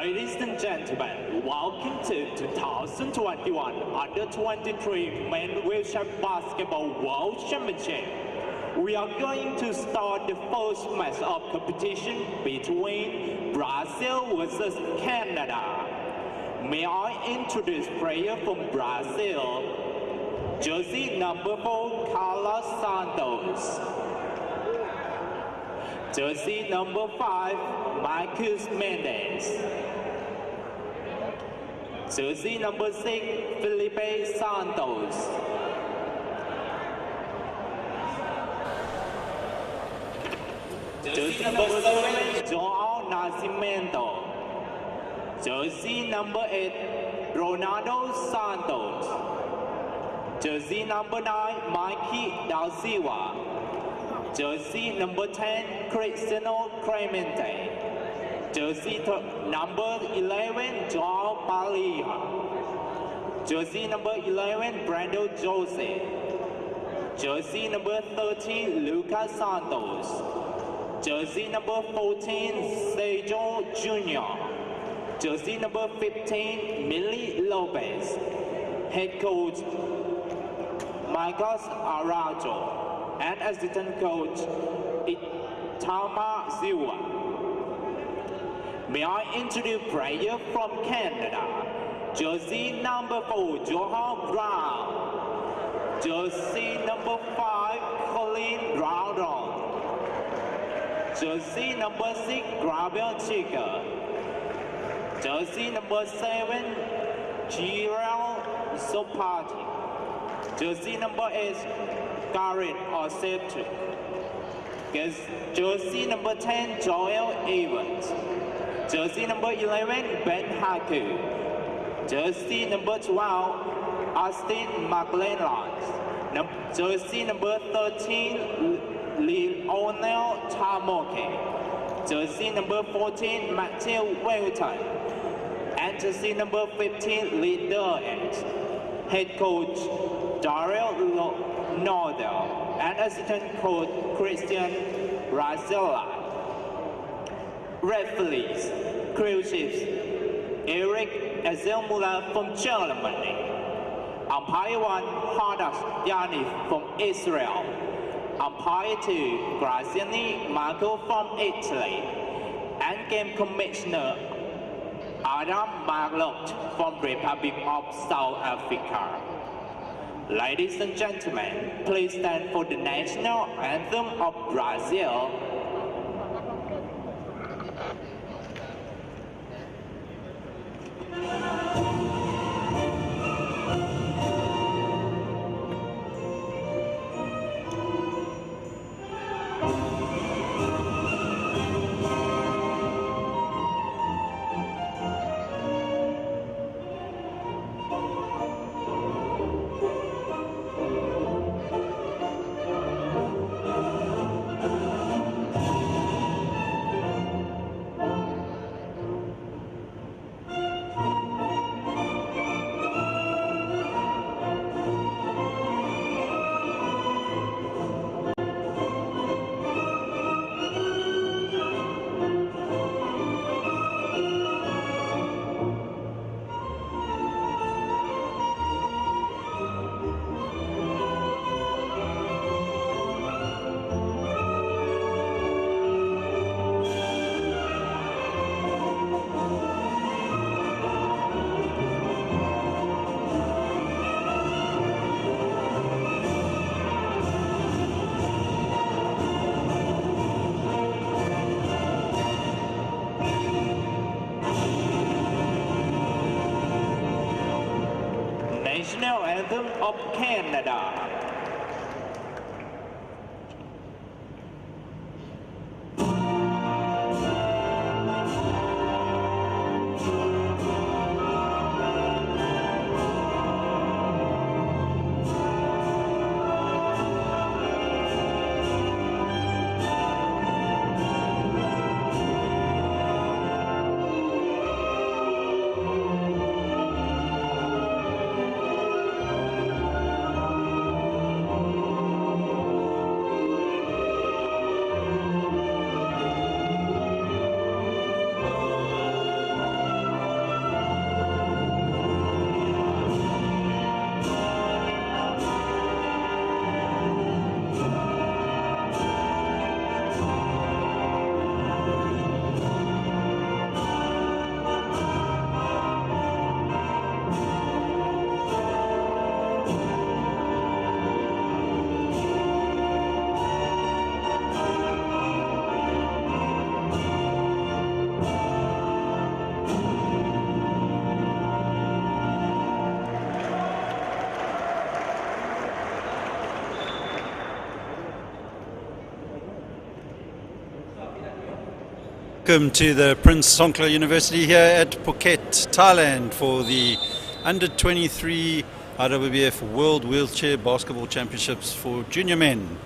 Ladies and gentlemen, welcome to 2021 Under-23 Men Wheelchair Basketball World Championship. We are going to start the first match of competition between Brazil versus Canada. May I introduce player from Brazil, jersey number 4, Carlos Santos. Jersey number 5, Marcus Mendes. Jersey number 6, Felipe Santos. Jersey number 7, Joao Nascimento. Jersey number 8, Ronaldo Santos. Jersey number 9, Mikey Da Silva. Jersey number 10, Cristiano Clemente. Jersey number 11, Joao Balia. Jersey number 11, Brando Jose. Jersey number 13, Lucas Santos. Jersey number 14, Sergio Jr. Jersey number 15, Millie Lopez. Head coach, Marcos Araujo. And assistant coach, Itama Silva. May I introduce player from Canada, jersey number 4, Johan Brown. Jersey number 5, Colin Rowdon. Jersey number 6, Gabriel Chica. Jersey number 7, Giral Sopati. Jersey number 8, Garrett Ossept. Jersey number 10, Joel Evans. Jersey number 11, Ben Haku. Jersey number 12, Austin McLellan. Jersey number 13, Lionel Tamoke. Jersey number 14, Matthew Welton. And jersey number 15, Leader X. Head coach, Daryl Nordell, and assistant coach Christian Razella. Referees, crew chiefs, Eric Ezelmuller from Germany. Umpire 1, Hadas Yanni from Israel. Umpire 2, Graziani Marco from Italy. And game commissioner, Adam Marlott from Republic of South Africa. Ladies and gentlemen, please stand for the national anthem of Brazil. National anthem of Canada. Welcome to the Prince Songkla University here at Phuket, Thailand for the Under-23 IWBF World Wheelchair Basketball Championships for junior men.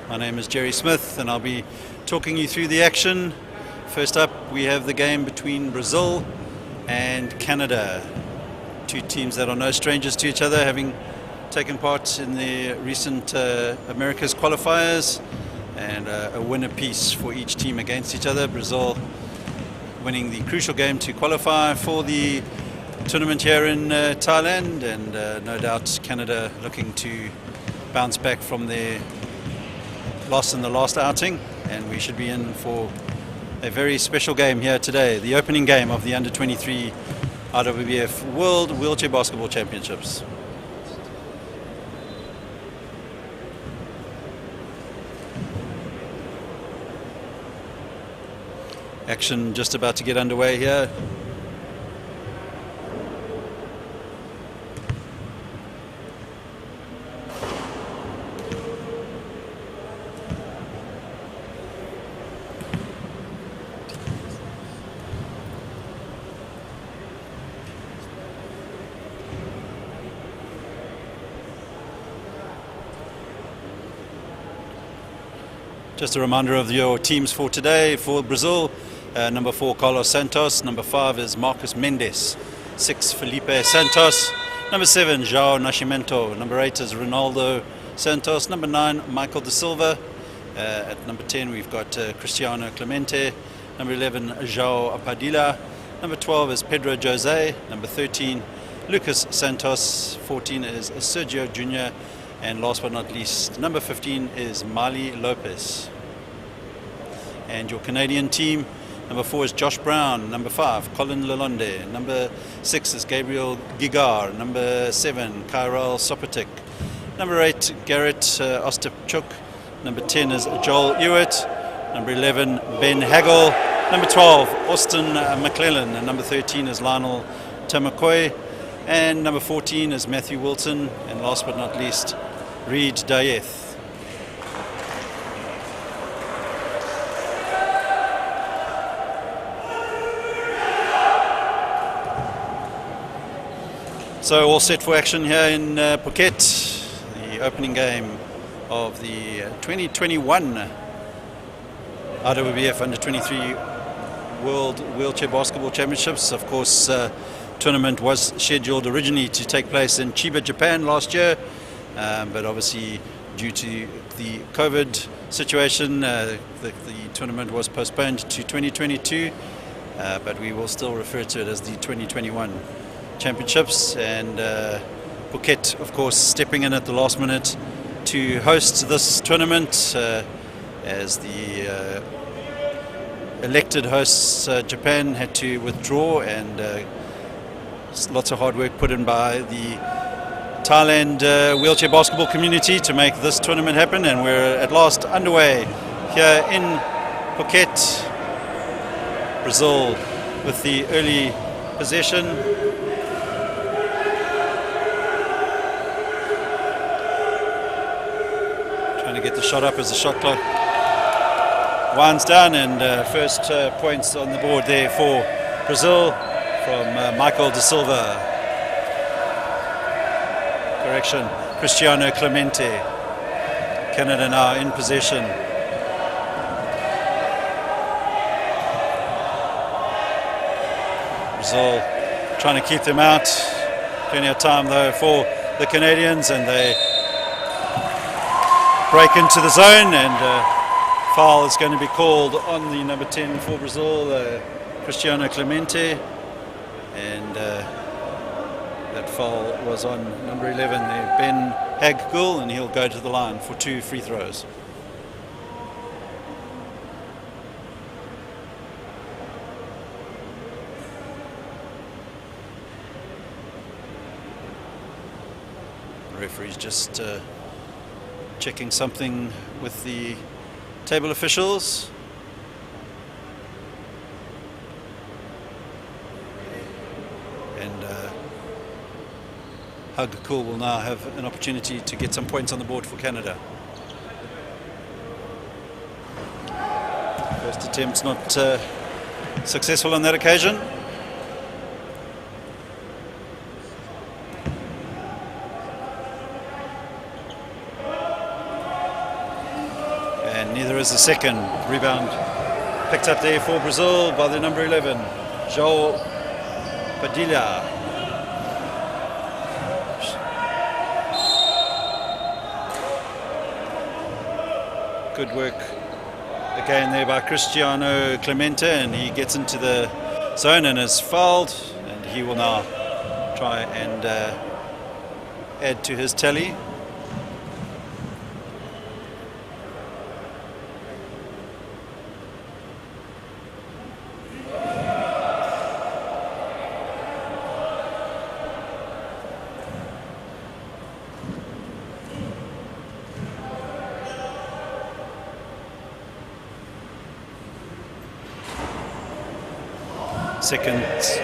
My name is Jerry Smith and I'll be talking you through the action. First up, we have the game between Brazil and Canada. Two teams that are no strangers to each other, having taken part in the recent Americas qualifiers, and a win apiece for each team against each other. Brazil winning the crucial game to qualify for the tournament here in Thailand, and no doubt Canada looking to bounce back from their loss in the last outing, and we should be in for a very special game here today, the opening game of the Under-23 IWBF World Wheelchair Basketball Championships. Action just about to get underway here. Just a reminder of your teams for today. For Brazil, number 4, Carlos Santos. Number 5 is Marcos Mendes. 6, Felipe Santos. Number 7, João Nascimento. Number 8 is Ronaldo Santos. Number 9, Michael da Silva. At number 10, we've got Cristiano Clemente. Number 11, João Padilla. Number 12 is Pedro Jose. Number 13, Lucas Santos. 14 is Sergio Jr. And last but not least, number 15 is Mali Lopez. And your Canadian team, number 4 is Josh Brown. Number 5, Colin Lalonde. Number 6 is Gabriel Gigar. Number 7, Kyrell Sopotic. Number 8, Garrett Ostapchuk. Number 10 is Joel Ewart. Number 11, Ben Hagel. Number 12, Austin McClellan. And number 13 is Lionel Tamakoi. And number 14 is Matthew Wilson. And last but not least, Reed Dayeth. So all set for action here in Phuket, the opening game of the 2021 IWBF Under-23 World Wheelchair Basketball Championships. Of course, tournament was scheduled originally to take place in Chiba, Japan last year, but obviously due to the COVID situation, the tournament was postponed to 2022, but we will still refer to it as the 2021 Championships. And Phuket, of course, stepping in at the last minute to host this tournament, as the elected hosts, Japan, had to withdraw, and lots of hard work put in by the Thailand wheelchair basketball community to make this tournament happen, and we're at last underway here in Phuket. Brazil with the early possession. Trying to get the shot up as the shot clock winds down, and first points on the board there for Brazil from Michael da Silva. Correction, Cristiano Clemente. Canada now in possession. Brazil trying to keep them out. Plenty of time though for the Canadians, and they break into the zone, and foul is going to be called on the number 10 for Brazil, Cristiano Clemente, and that foul was on number 11 there, Ben Hagel, and he'll go to the line for 2 free throws. The referee's just checking something with the table officials. Hagel will now have an opportunity to get some points on the board for Canada. First attempt's not successful on that occasion. And neither is the second. Rebound picked up there for Brazil by the number 11, João Padilha. Good work again there by Cristiano Clemente, and he gets into the zone and is fouled, and he will now try and add to his tally.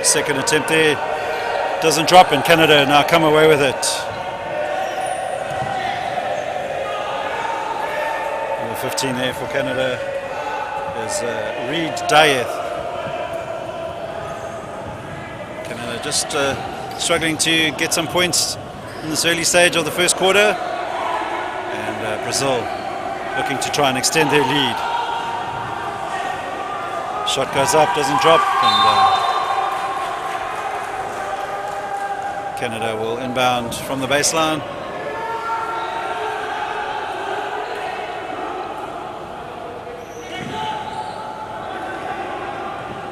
Second attempt there doesn't drop, and Canada now come away with it. Number 15 there for Canada is Reid Dieth. Canada just struggling to get some points in this early stage of the first quarter, and Brazil looking to try and extend their lead. Shot goes up, doesn't drop, and Canada will inbound from the baseline.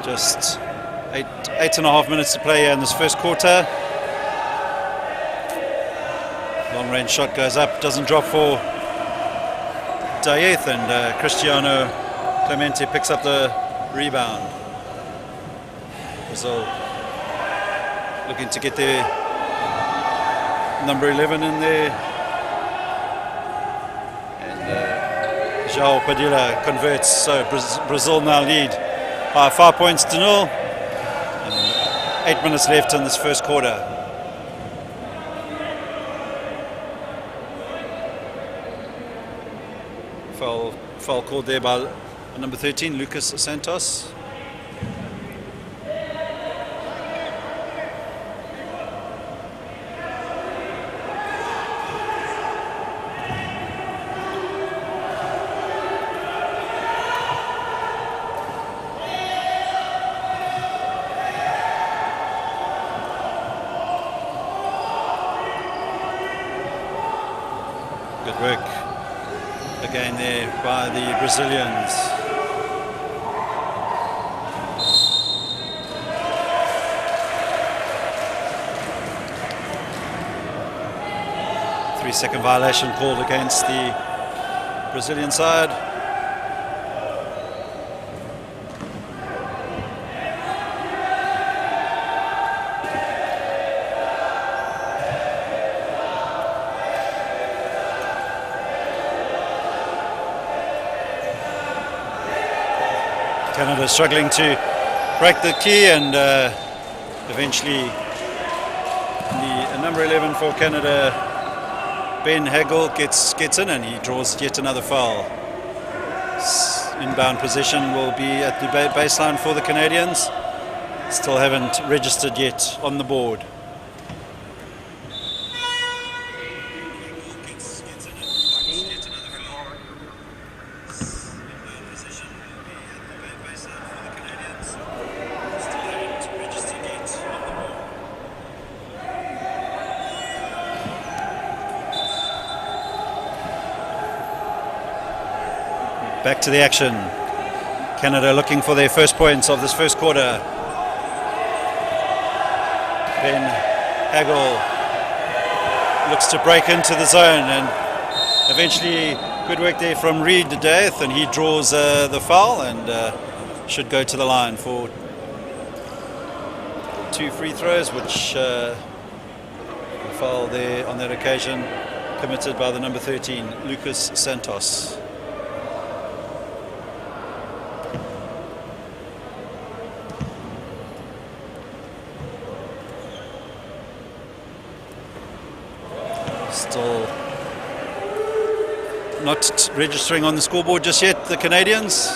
Just eight and a half minutes to play in this first quarter. Long range shot goes up, doesn't drop for Dieth, and Cristiano Clemente picks up the rebound. Brazil looking to get their number 11 in there, and João Padilha converts, so Brazil now lead by 5 points to 0, and 8 minutes left in this first quarter. Foul called there by number 13, Lucas Santos. Good work again there by the Brazilians. Three-second violation called against the Brazilian side. Canada struggling to break the key, and eventually the number 11 for Canada, Ben Hagel, gets in, and he draws yet another foul. Inbound possession will be at the baseline for the Canadians. Still haven't registered yet on the board. Back to the action. Canada looking for their first points of this first quarter. Ben Hagel looks to break into the zone, and eventually good work there from Reid Dieth, and he draws the foul, and should go to the line for 2 free throws, which the foul there on that occasion committed by the number 13, Lucas Santos. Still not registering on the scoreboard just yet, the Canadians.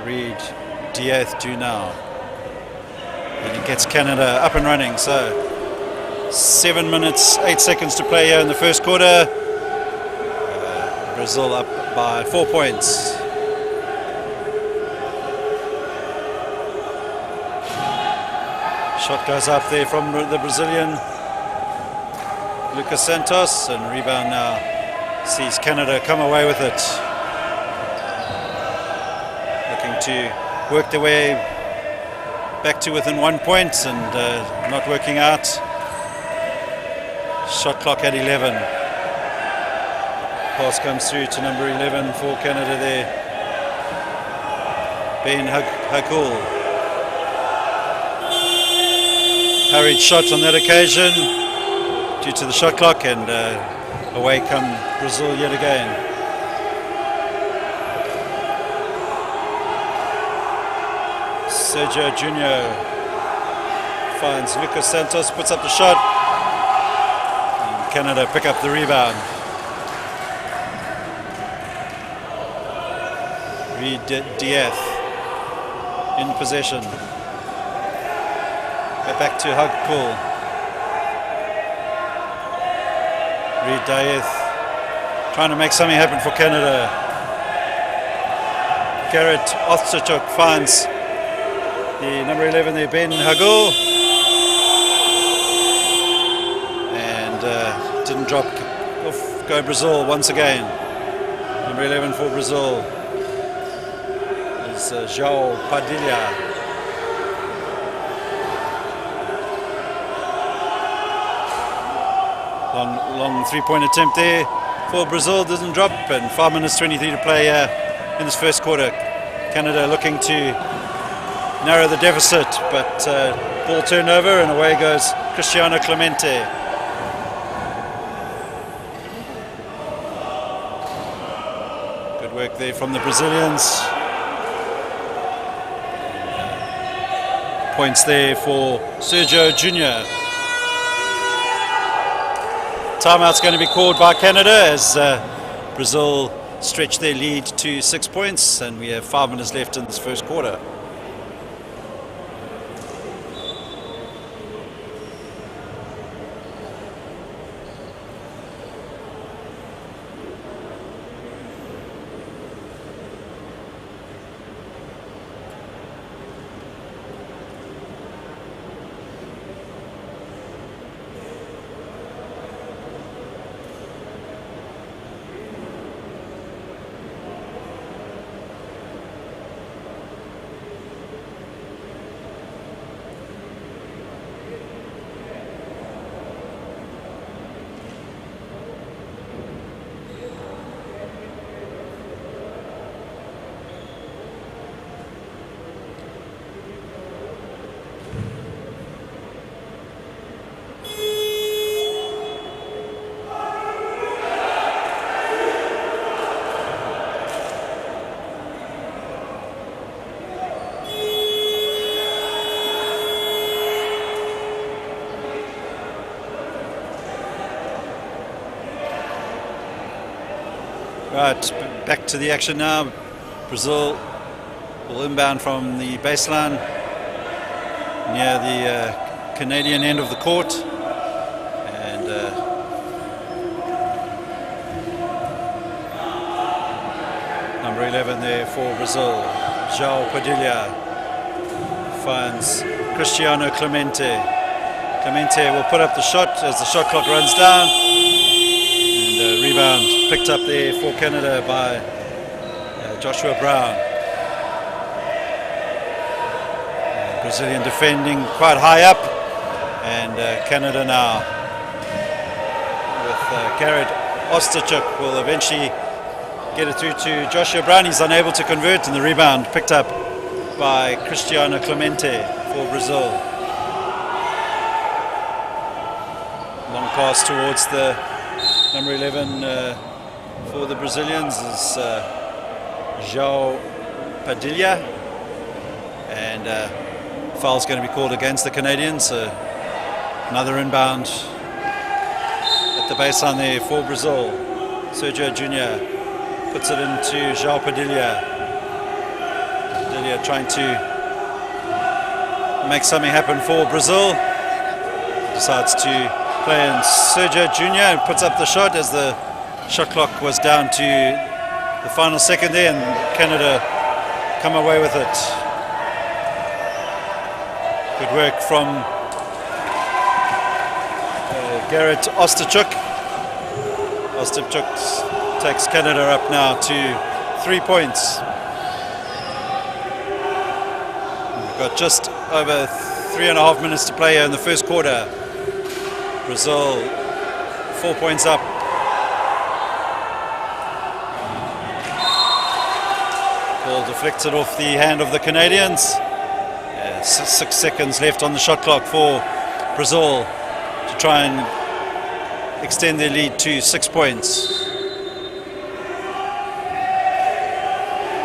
Reed Diaz do now. And it gets Canada up and running. So 7 minutes, 8 seconds to play here in the first quarter. Brazil up by 4 points. Shot goes up there from the Brazilian Lucas Santos, and rebound now sees Canada come away with it. Looking to work their way back to within 1 point and not working out. Shot clock at 11. Pass comes through to number 11 for Canada there. Ben Hakul. Hurried shot on that occasion due to the shot clock, and away come Brazil yet again. Sergio Junior finds Lucas Santos, puts up the shot, and Canada pick up the rebound. Reed Diaz in possession. Back to Hagpool. Reed Diaz trying to make something happen for Canada. Garrett Ostachuk finds the number 11 there, Ben Hagul, and didn't drop. Off go Brazil once again. Number 11 for Brazil is João Padilha. Long three-point attempt there for Brazil, doesn't drop, and 5 minutes 23 to play in this first quarter. Canada looking to narrow the deficit, but ball turnover, and away goes Cristiano Clemente. Good work there from the Brazilians. Points there for Sergio Junior. Timeout's going to be called by Canada as Brazil stretch their lead to 6 points, and we have 5 minutes left in this first quarter. Right, back to the action now. Brazil will inbound from the baseline near the Canadian end of the court, and number 11 there for Brazil, João Padilha, finds Cristiano Clemente. Clemente will put up the shot as the shot clock runs down. Rebound picked up there for Canada by Joshua Brown. Brazilian defending quite high up, and Canada now with Garrett Ostachuk will eventually get it through to Joshua Brown. He's unable to convert, and the rebound picked up by Cristiano Clemente for Brazil. Long pass towards the number 11 for the Brazilians is João Padilha, and foul's going to be called against the Canadians. Another inbound at the baseline there for Brazil. Sergio Junior puts it into João Padilha. Australia trying to make something happen for Brazil. Decides to play in Sergio Jr. and puts up the shot as the shot clock was down to the final second there, and Canada come away with it. Good work from Garrett Ostachuk. Ostachuk takes Canada up now to 3 points. We've got just over 3.5 minutes to play here in the first quarter. Brazil 4 points up. Ball deflected off the hand of the Canadians. 6 seconds left on the shot clock for Brazil to try and extend their lead to 6 points.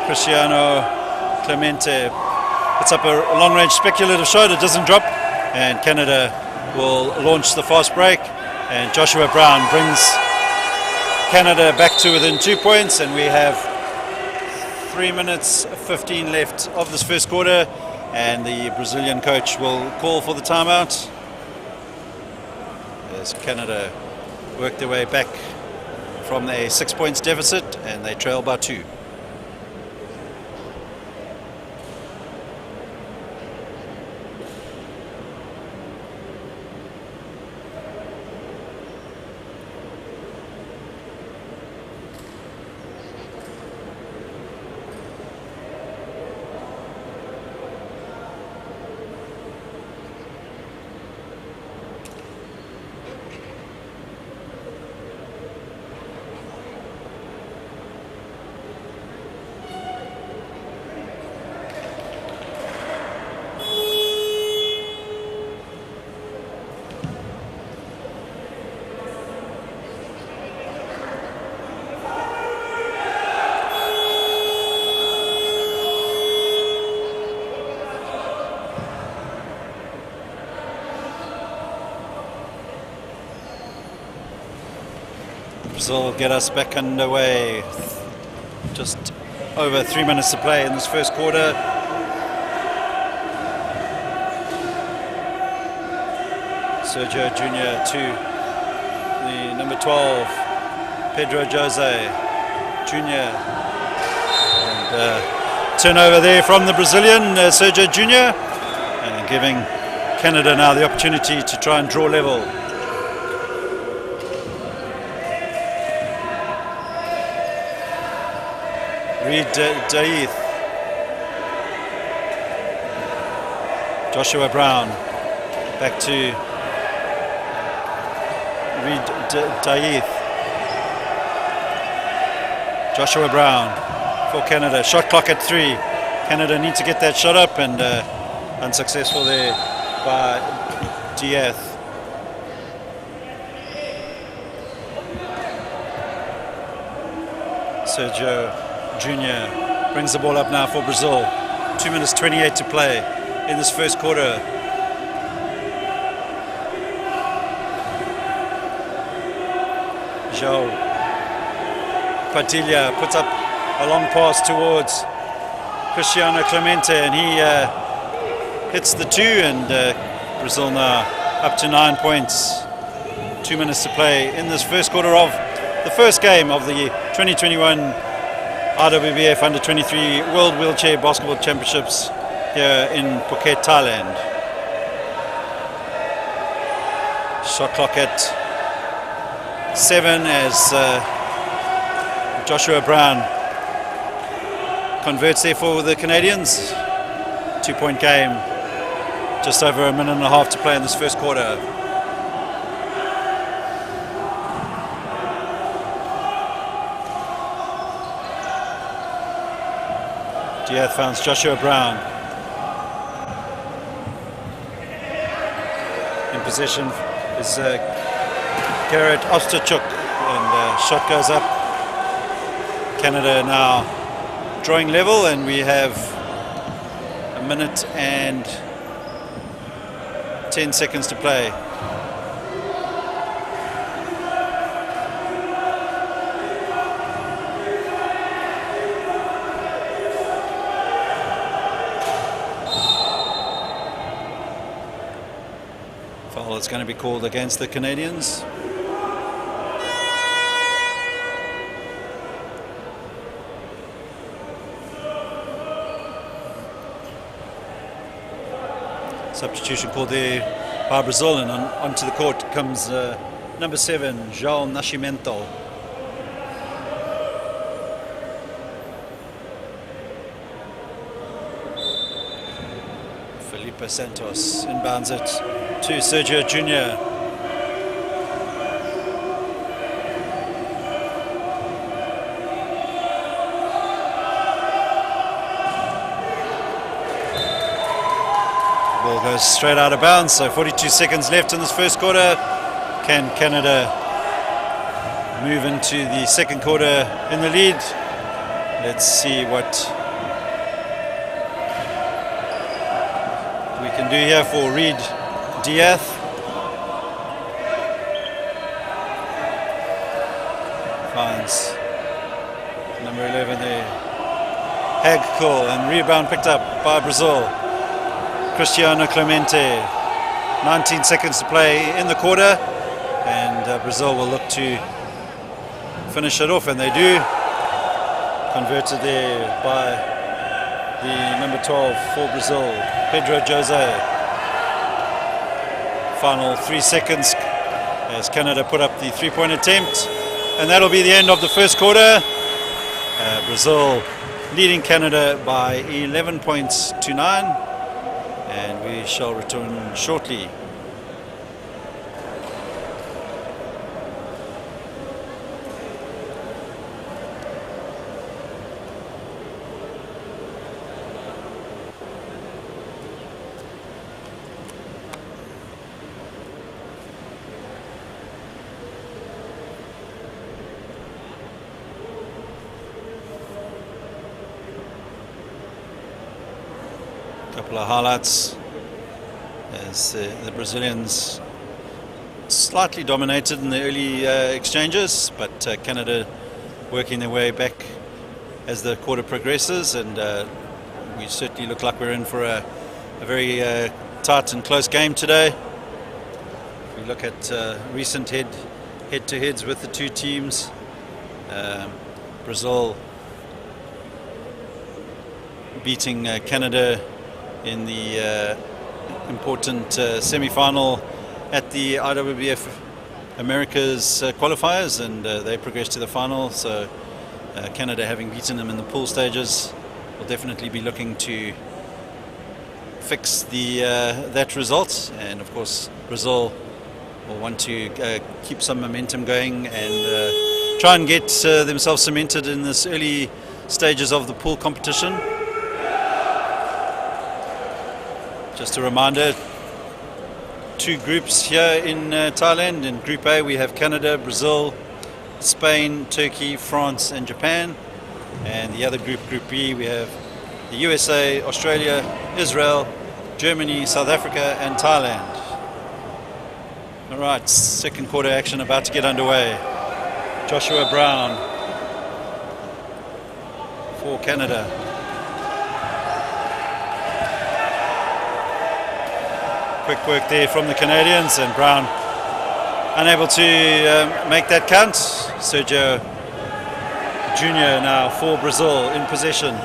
Cristiano Clemente puts up a long-range speculative shot. It doesn't drop, and Canada will launch the fast break, and Joshua Brown brings Canada back to within 2 points, and we have 3 minutes 15 left of this first quarter, and the Brazilian coach will call for the timeout as Canada work their way back from a 6 points deficit, and they trail by 2. Brazil will get us back underway. Just over 3 minutes to play in this first quarter. Sergio Jr. to the number 12, Pedro Jose Jr. And turnover there from the Brazilian, Sergio Jr. And giving Canada now the opportunity to try and draw level. Reed Daith, Joshua Brown, back to Reed Daith, Joshua Brown for Canada. Shot clock at 3. Canada need to get that shot up, and unsuccessful there by Diath. Sergio Jr. brings the ball up now for Brazil. 2 minutes 28 to play in this first quarter. João Padilha puts up a long pass towards Cristiano Clemente, and he hits the 2, and Brazil now up to 9 points. 2 minutes to play in this first quarter of the first game of the 2021 IWBF Under-23 World Wheelchair Basketball Championships here in Phuket, Thailand. Shot clock at 7 as Joshua Brown converts there for the Canadians. 2-point game, just over a minute and a half to play in this first quarter. Diath finds Joshua Brown in possession is Garrett Ostachuk, and shot goes up. Canada now drawing level, and we have a minute and 10 seconds to play. what's going to be called against the Canadians. Substitution called there by Brazil, and onto the court comes number 7, João Nascimento. Felipe Santos inbounds it to Sergio Jr. Ball goes straight out of bounds, so 42 seconds left in this first quarter. Can Canada move into the second quarter in the lead? Let's see what we can do here for Reed Diath. Finds number 11 there, Hagkol, and rebound picked up by Brazil. Cristiano Clemente. 19 seconds to play in the quarter, and Brazil will look to finish it off, and they do. Converted there by the number 12 for Brazil, Pedro Jose. Final 3 seconds as Canada put up the three-point attempt, and that'll be the end of the first quarter. Brazil leading Canada by 11 points to 9, and we shall return shortly. Couple of highlights as the Brazilians slightly dominated in the early exchanges, but Canada working their way back as the quarter progresses, and we certainly look like we're in for a very tight and close game today. If we look at recent head-to-heads with the two teams, Brazil beating Canada in the important semi-final at the IWBF Americas qualifiers, and they progressed to the final. So Canada, having beaten them in the pool stages, will definitely be looking to fix that result. And of course, Brazil will want to keep some momentum going and try and get themselves cemented in this early stages of the pool competition. Just a reminder, two groups here in Thailand. In Group A we have Canada, Brazil, Spain, Turkey, France and Japan. And the other group, Group B, we have the USA, Australia, Israel, Germany, South Africa and Thailand. Alright, second quarter action about to get underway. Joshua Brown for Canada. Quick work there from the Canadians, and Brown unable to make that count. Sergio Jr. now for Brazil in possession.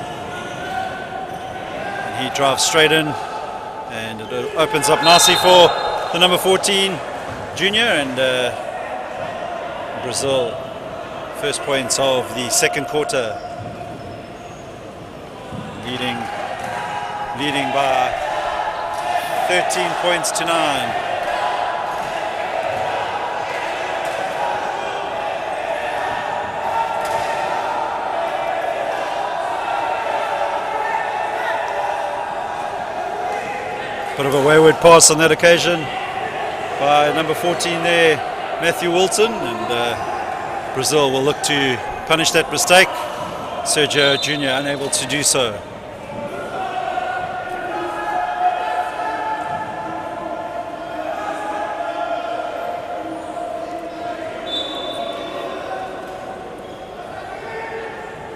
And he drives straight in, and it opens up nicely for the number 14 Jr. and Brazil first points of the second quarter, leading by 13 points to 9. Bit of a wayward pass on that occasion by number 14 there, Matthew Wilton, and Brazil will look to punish that mistake. Sergio Jr. unable to do so.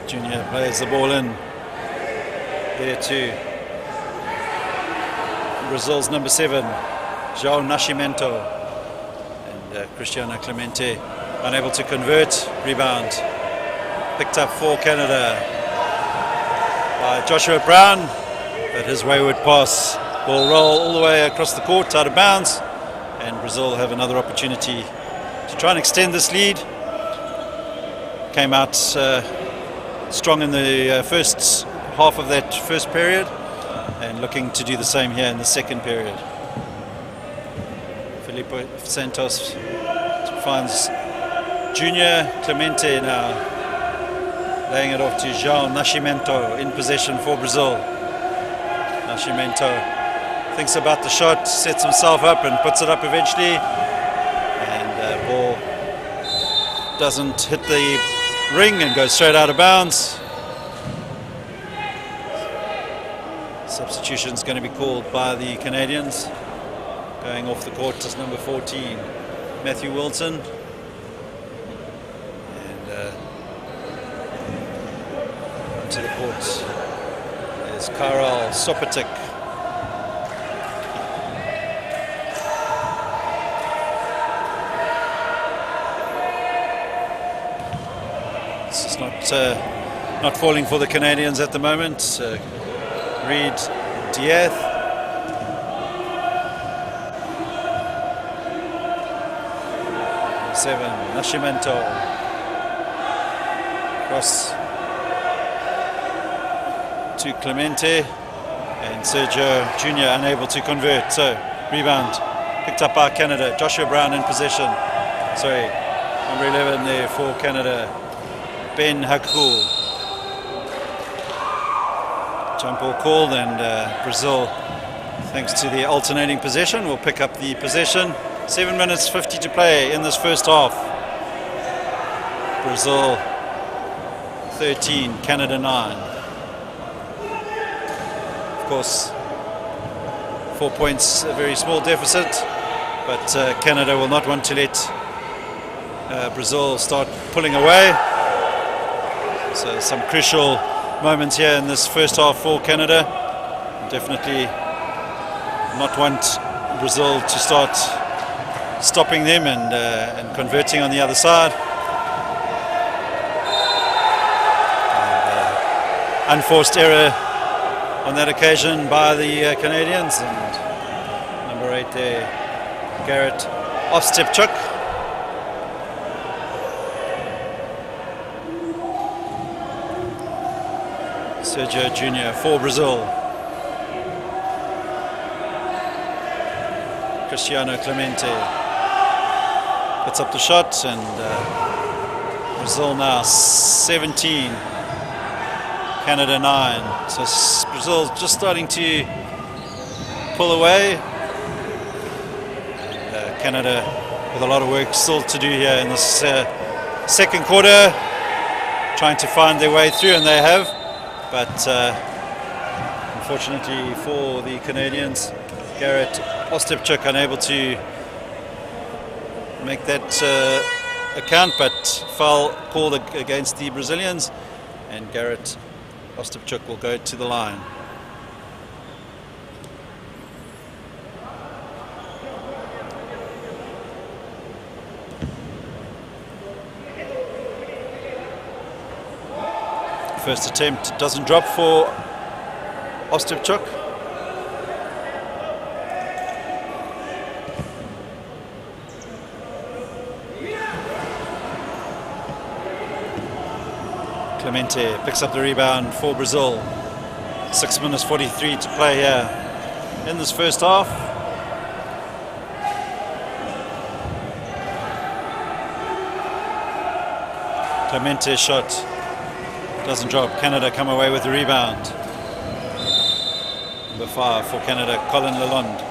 Junior plays the ball in there to Brazil's number 7, João Nascimento. And Cristiano Clemente unable to convert. Rebound picked up for Canada by Joshua Brown, but his wayward pass will roll all the way across the court out of bounds, and Brazil have another opportunity to try and extend this lead. Came out strong in the first half of that first period, and looking to do the same here in the second period. Felipe Santos finds Junior Clemente now, laying it off to João Nascimento in possession for Brazil. Nascimento thinks about the shot, sets himself up and puts it up eventually, and ball doesn't hit the ring and goes straight out of bounds. Substitution's going to be called by the Canadians. Going off the court is number 14, Matthew Wilson. And to the court is Karel Sopatic. This is not falling for the Canadians at the moment. Reed Diaz. Seven, Nascimento. Cross to Clemente, and Sergio Junior unable to convert. So rebound picked up by Canada. Joshua Brown in possession. Sorry, number 11 there for Canada, Ben Hakul. Jump ball called, and Brazil, thanks to the alternating possession, will pick up the possession. 7 minutes 50 to play in this first half. Brazil 13, Canada 9. Of course, 4 points, a very small deficit, but Canada will not want to let Brazil start pulling away. So some crucial moments here in this first half for Canada. Definitely not want Brazil to start stopping them and converting on the other side. And, unforced error on that occasion by the Canadians, and number 8 there, Garrett Ostepchuk. Sergio Junior for Brazil. Cristiano Clemente puts up the shot, and Brazil now 17, Canada 9. So Brazil just starting to pull away. And, Canada with a lot of work still to do here in this second quarter, trying to find their way through, and they have. But unfortunately for the Canadians, Garrett Ostepchuk unable to make that account, but foul called against the Brazilians, and Garrett Ostepchuk will go to the line. First attempt doesn't drop for Ostepchuk. Clemente picks up the rebound for Brazil. 6 minutes 43 to play here in this first half. Clemente's shot doesn't drop. Canada come away with the rebound. Number 5 for Canada, Colin Lalonde.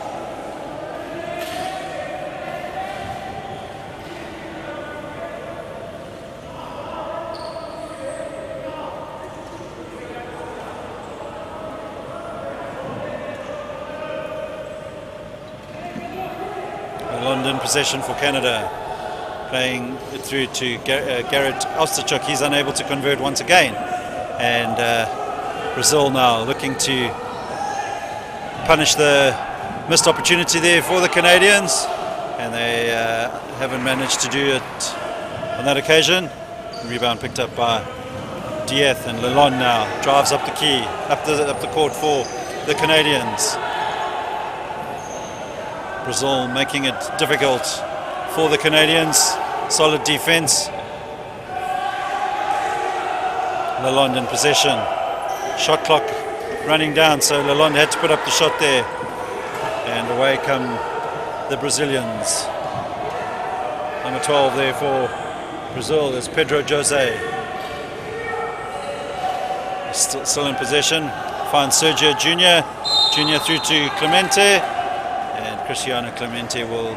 Lalonde in possession for Canada. Playing it through to Garrett Ostepchuk. He's unable to convert once again. And Brazil now looking to punish the missed opportunity there for the Canadians, and they haven't managed to do it on that occasion. Rebound picked up by Dieth, and Lalonde now drives up the key, up the court for the Canadians. Brazil making it difficult for the Canadians. Solid defense. Lalonde in possession. Shot clock running down, so Lalonde had to put up the shot there. And away come the Brazilians. Number 12 there for Brazil is Pedro Jose. Still in possession. Finds Sergio Junior. Junior through to Clemente. And Cristiano Clemente will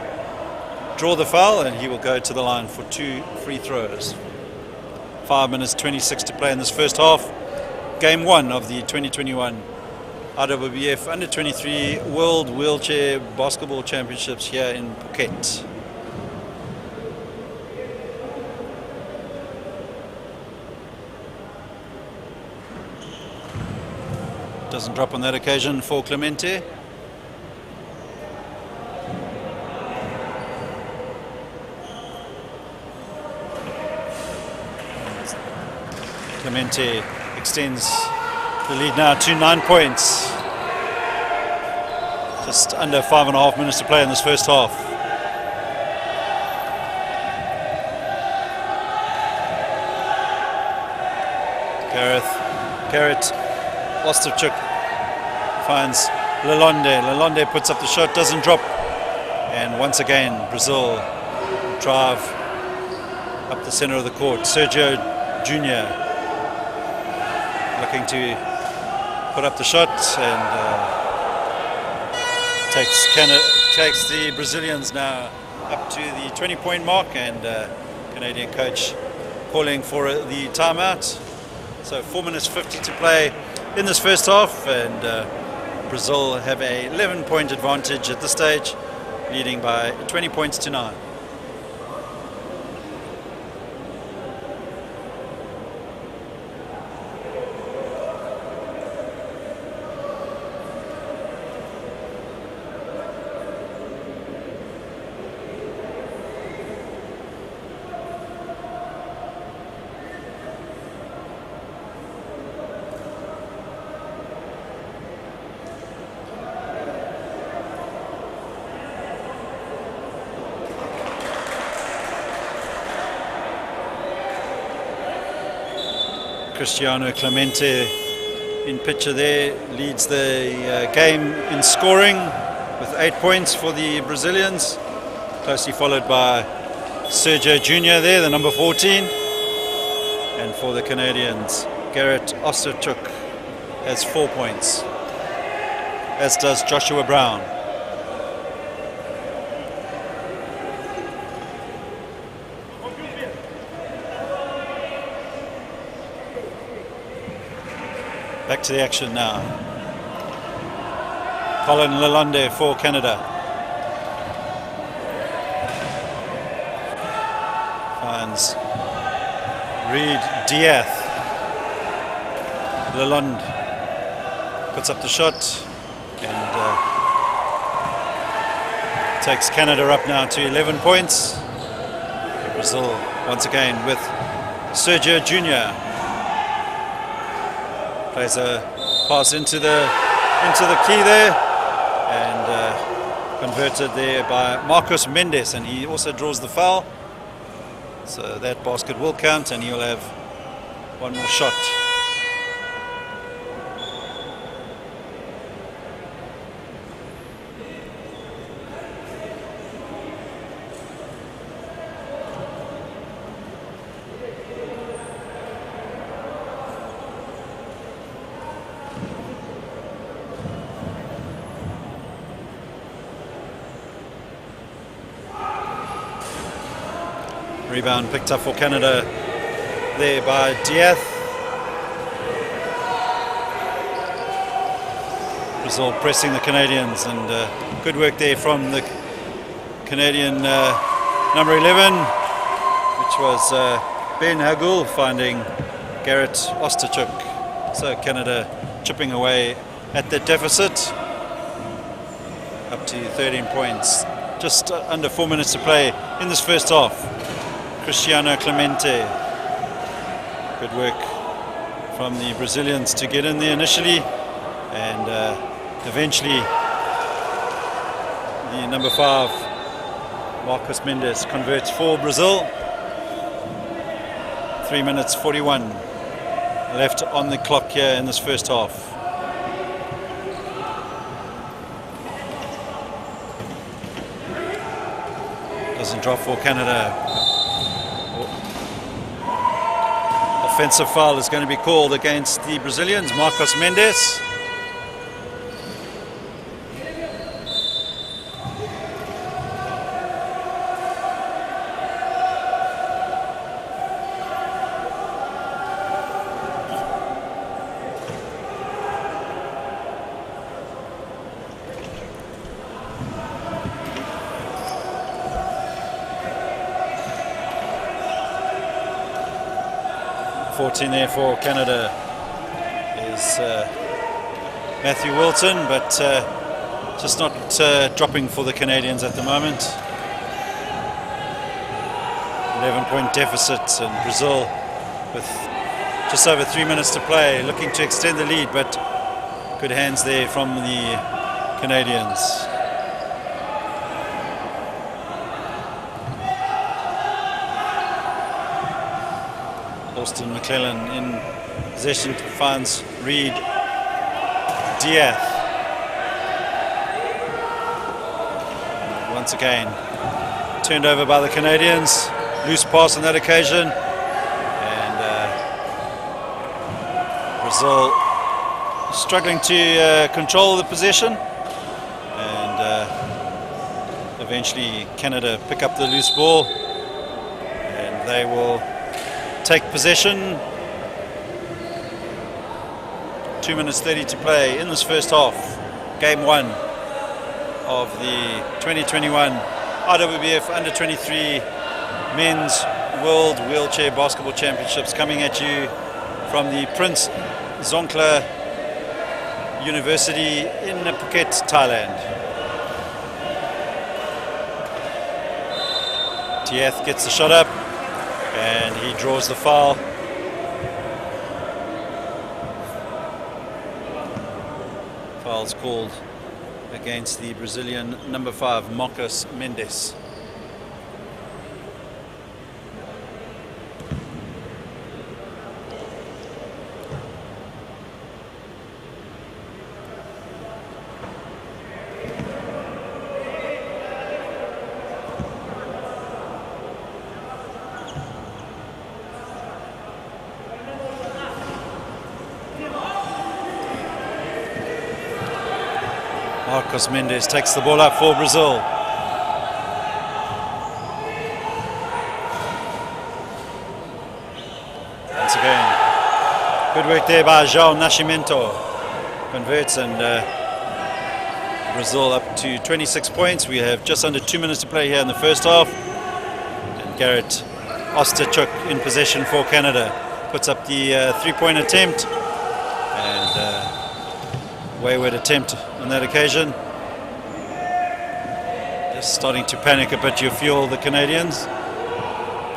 draw the foul, and he will go to the line for 2 free throws. 5 minutes 26 to play in this first half. Game 1 of the 2021 IWBF Under 23 World Wheelchair Basketball Championships here in Phuket. Doesn't drop on that occasion for Clemente. Clemente extends the lead now to 9 points. Just under 5.5 minutes to play in this first half. Garrett Osterchuk finds Lalonde. Lalonde puts up the shot, doesn't drop. And once again, Brazil drive up the center of the court. Sergio Junior looking to put up the shot, and takes the Brazilians now up to the 20-point mark, and Canadian coach calling for the timeout. So 4 minutes 50 to play in this first half, and Brazil have a 11-point advantage at this stage, leading by 20 points to 9. Cristiano Clemente in picture there leads the game in scoring with 8 points for the Brazilians, closely followed by Sergio Junior there, the number 14. And for the Canadians, Garrett Osterchuk has 4 points, as does Joshua Brown. Back to the action now. Colin Lalonde for Canada. Finds Reed Dieth. Lalonde puts up the shot and takes Canada up now to 11 points. Brazil once again with Sergio Junior. Plays a pass into the key there, and converted there by Marcos Mendes, and he also draws the foul. So that basket will count, and he'll have one more shot. Rebound picked up for Canada there by Dieth. Brazil pressing the Canadians, and good work there from the Canadian number 11, which was Ben Hagul, finding Garrett Osterchuk. So Canada chipping away at the deficit. up to 13 points. Just under 4 minutes to play in this first half. Cristiano Clemente. Good work from the Brazilians to get in there initially, and eventually the number 5, Marcos Mendes, converts for Brazil. 3 minutes 41 left on the clock here in this first half. Doesn't drop for Canada. Offensive foul is going to be called against the Brazilians. Marcos Mendes. In there for Canada is Matthew Wilton, but just not dropping for the Canadians at the moment. 11-point deficit, and Brazil with just over 3 minutes to play, looking to extend the lead, but good hands there from the Canadians. Austin McClellan in possession, finds Reed Diaz. Once again, turned over by the Canadians. Loose pass on that occasion. And Brazil struggling to control the possession. And eventually Canada pick up the loose ball. And they will take possession. 2 minutes 30 to play in this first half. Game 1 of the 2021 IWBF Under-23 Men's World Wheelchair Basketball Championships, coming at you from the Prince Songkla University in Phuket, Thailand. Diaz gets the shot up, and he draws the foul. Foul's called against the Brazilian number 5, Marcos Mendes. Marcos Mendes takes the ball up for Brazil. Once again, good work there by João Nascimento. Converts, and Brazil up to 26 points. We have just under 2 minutes to play here in the first half. And Garrett Osterchuk in possession for Canada. Puts up the three-point attempt. And wayward attempt on that occasion. Just starting to panic a bit, you feel, the Canadians.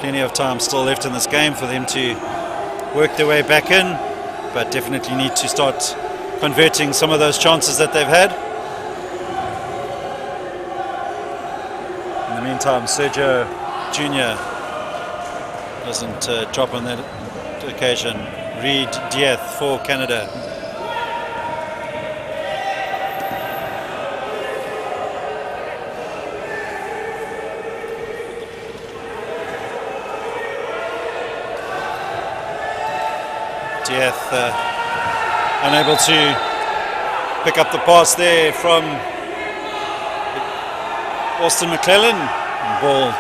Plenty of time still left in this game for them to work their way back in, but definitely need to start converting some of those chances that they've had. In the meantime, Sergio Jr. doesn't drop on that occasion. Reed Diaz for Canada. Diaz unable to pick up the pass there from Austin McClellan. Ball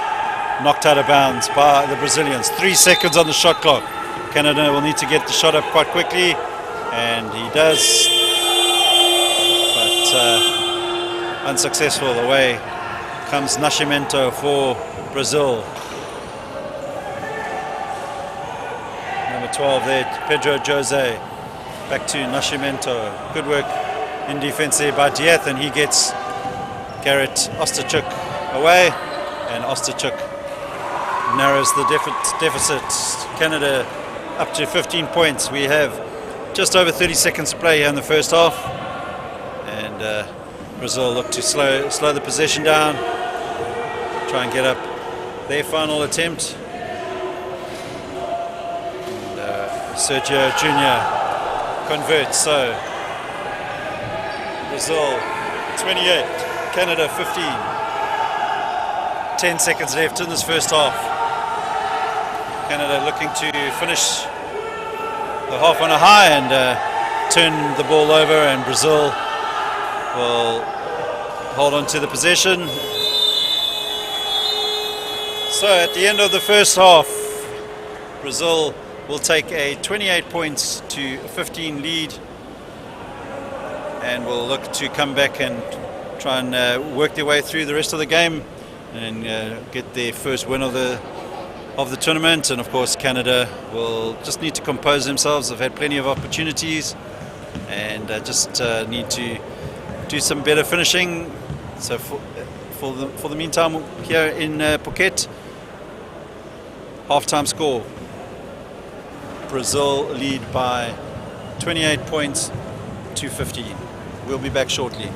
knocked out of bounds by the Brazilians. 3 seconds on the shot clock. Canada will need to get the shot up quite quickly, and he does, but unsuccessful. Away comes Nascimento for Brazil. 12 there, Pedro Jose. Back to Nascimento. Good work in defense there by Diaz, and he gets Garrett Osterchuk away, and Osterchuk narrows the deficit. Canada up to 15 points. We have just over 30 seconds to play here in the first half, and Brazil look to slow the possession down, try and get up their final attempt. And Sergio Jr. converts, so Brazil 28, Canada 15. 10 seconds left in this first half. Canada looking to finish the half on a high and turn the ball over, and Brazil will hold on to the possession. So at the end of the first half, Brazil will take a 28 points to 15 lead, and will look to come back and try and work their way through the rest of the game and get their first win of the tournament. And of course Canada will just need to compose themselves. They've had plenty of opportunities and just need to do some better finishing. So for the meantime, here in Phuket, halftime score, Brazil lead by 28 points to 15. We'll be back shortly.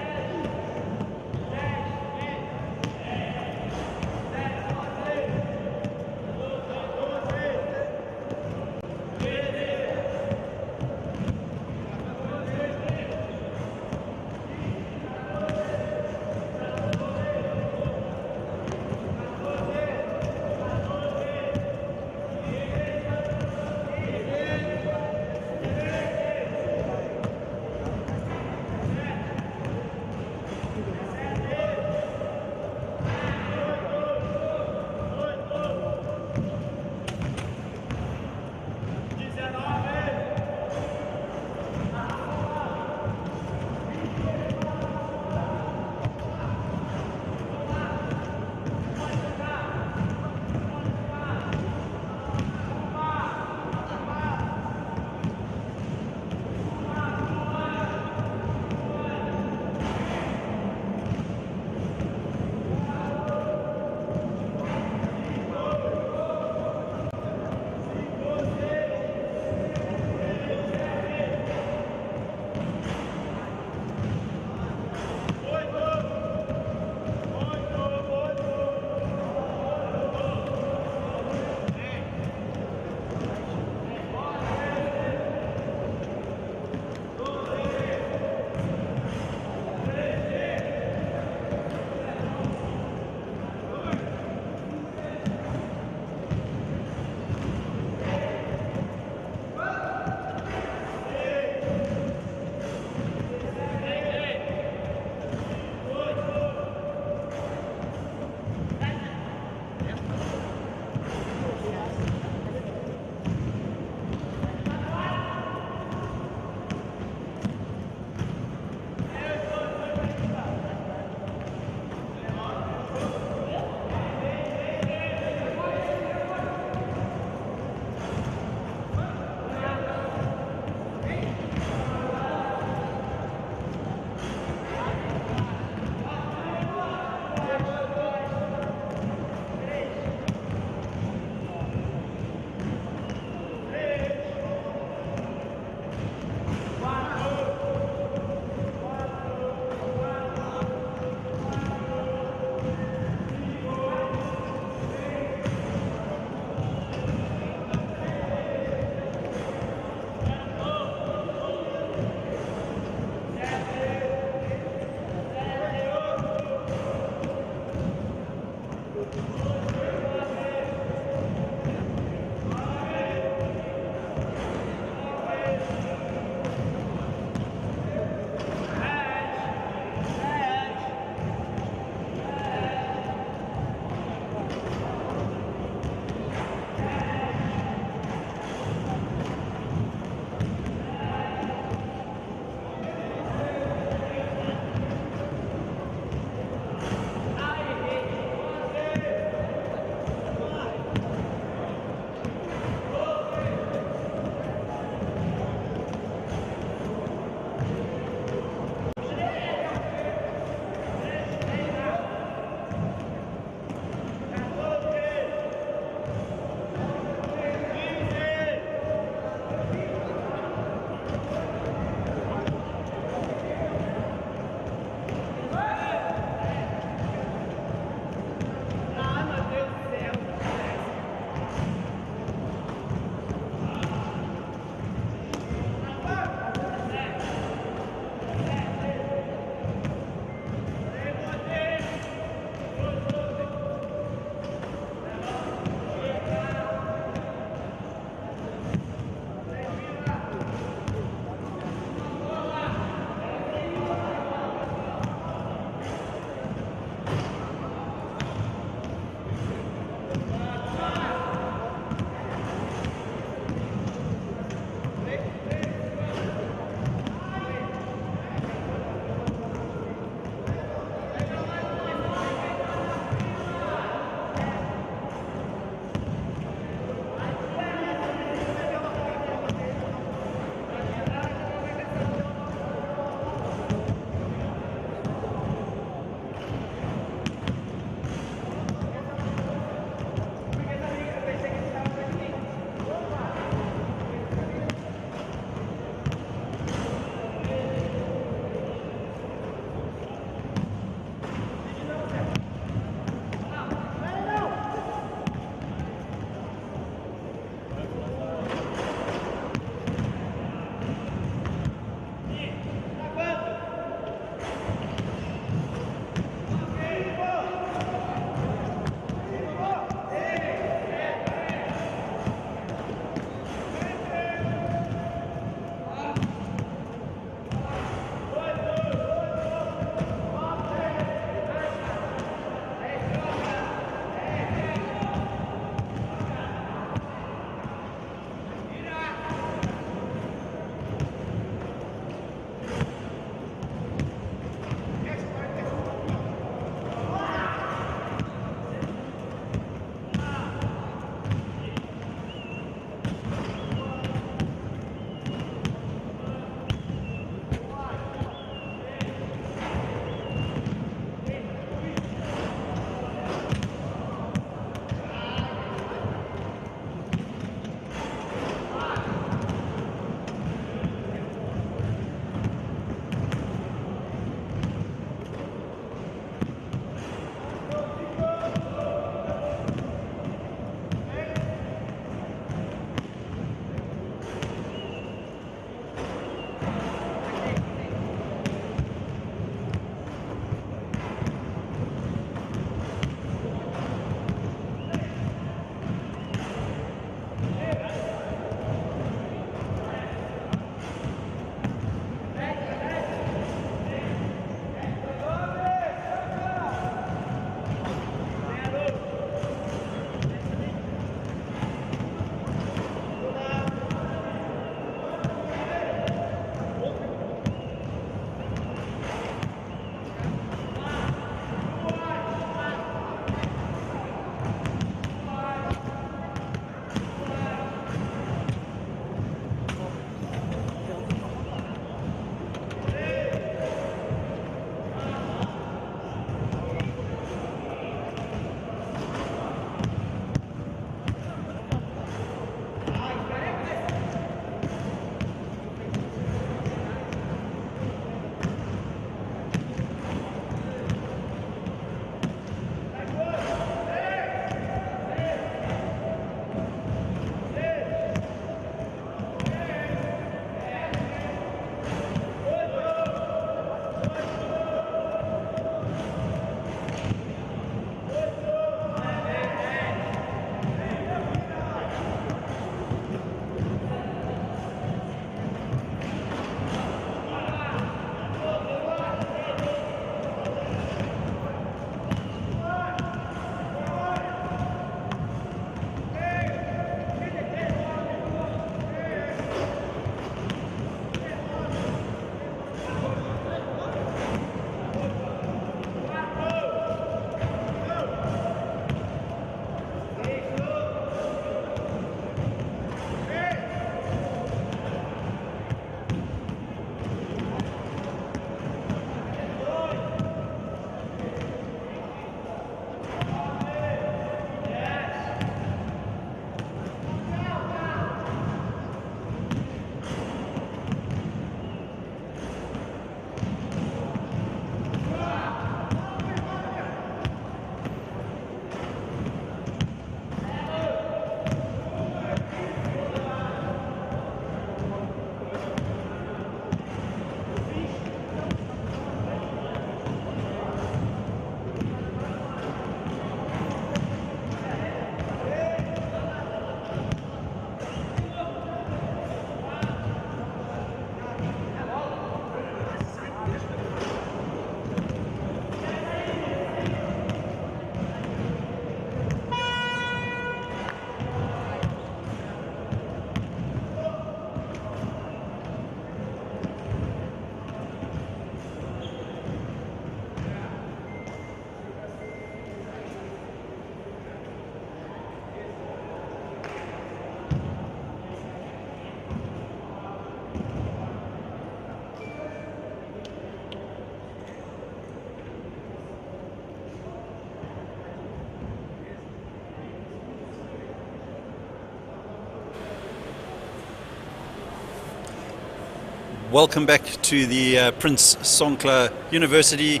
Welcome back to the Prince Songkla University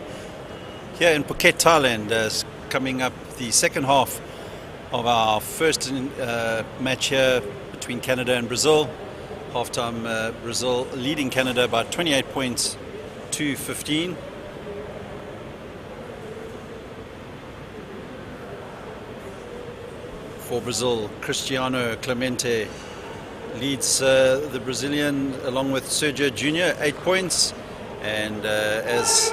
here in Phuket, Thailand. Coming up the second half of our first match here between Canada and Brazil. Halftime, Brazil leading Canada by 28 points to 15. For Brazil, Cristiano Clemente leads the Brazilian along with Sergio Jr. 8 points, and as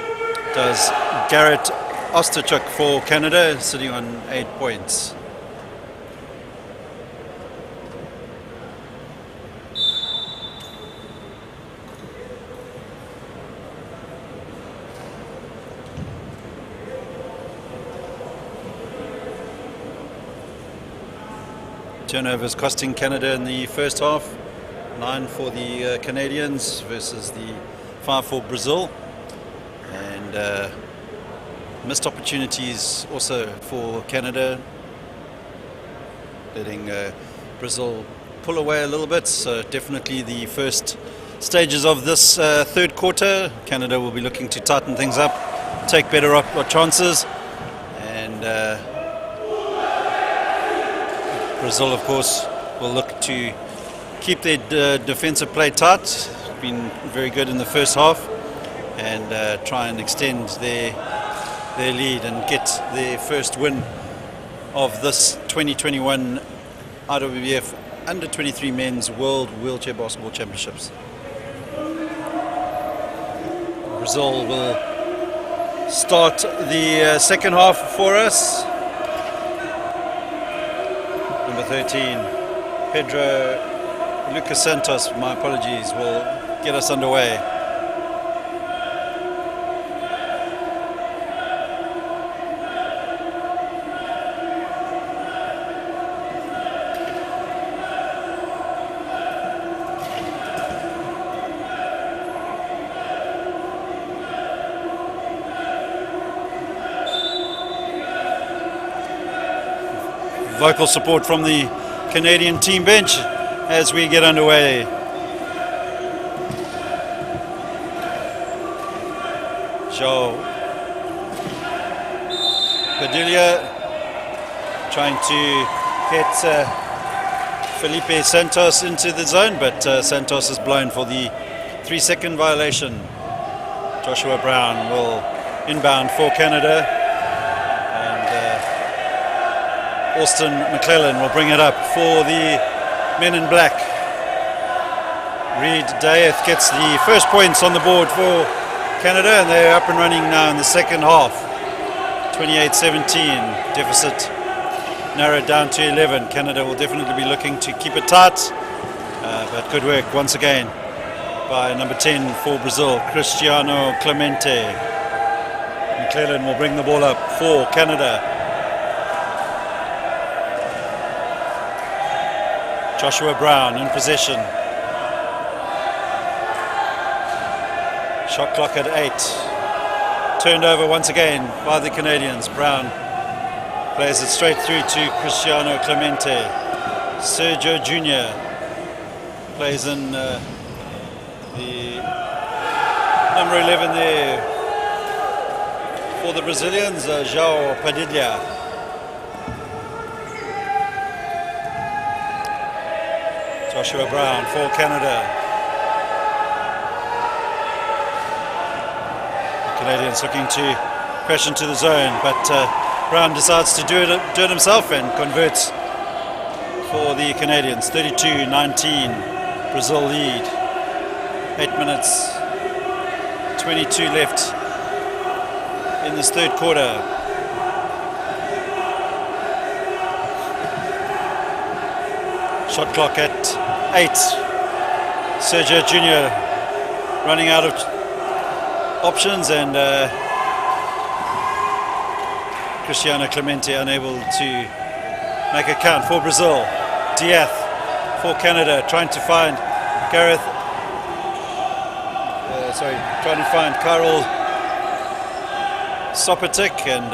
does Garrett Osterchuk for Canada, sitting on 8 points. Turnovers costing Canada in the first half. 9 for the Canadians versus the 5 for Brazil. And missed opportunities also for Canada, letting Brazil pull away a little bit. So definitely the first stages of this third quarter, Canada will be looking to tighten things up, take better chances, and Brazil, of course, will look to keep their defensive play tight. Been very good in the first half, and try and extend their lead and get their first win of this 2021 IWBF Under-23 Men's World Wheelchair Basketball Championships. Brazil will start the second half for us. Number 13, Pedro Lucas Santos, my apologies, will get us underway. Vocal support from the Canadian team bench as we get underway. João Padilha trying to get Felipe Santos into the zone, but Santos is blown for the 3-second violation. Joshua Brown will inbound for Canada. Austin McClellan will bring it up for the men in black. Reed Daeth gets the first points on the board for Canada, and they're up and running now in the second half. 28-17, deficit narrowed down to 11. Canada will definitely be looking to keep it tight, but good work once again by number 10 for Brazil, Cristiano Clemente. McClellan will bring the ball up for Canada. Joshua Brown in possession. Shot clock at 8. Turned over once again by the Canadians. Brown plays it straight through to Cristiano Clemente. Sergio Jr. plays in the number 11 there for the Brazilians, João Padilha. Joshua Brown for Canada. The Canadians looking to crash into the zone, but Brown decides to do it himself and converts for the Canadians. 32-19, Brazil lead. 8 minutes, 22 left in this third quarter. Shot clock at 8. Sergio Jr. running out of options, and Cristiano Clemente unable to make a count for Brazil. Diath for Canada, trying to find Karol Sopatic, and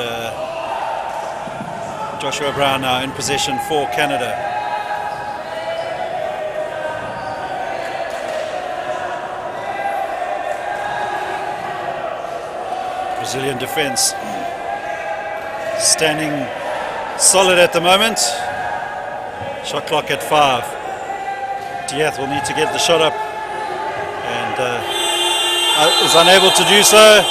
Joshua Brown now in possession for Canada. Brazilian defense standing solid at the moment. Shot clock at 5. Diaz will need to get the shot up and is unable to do so.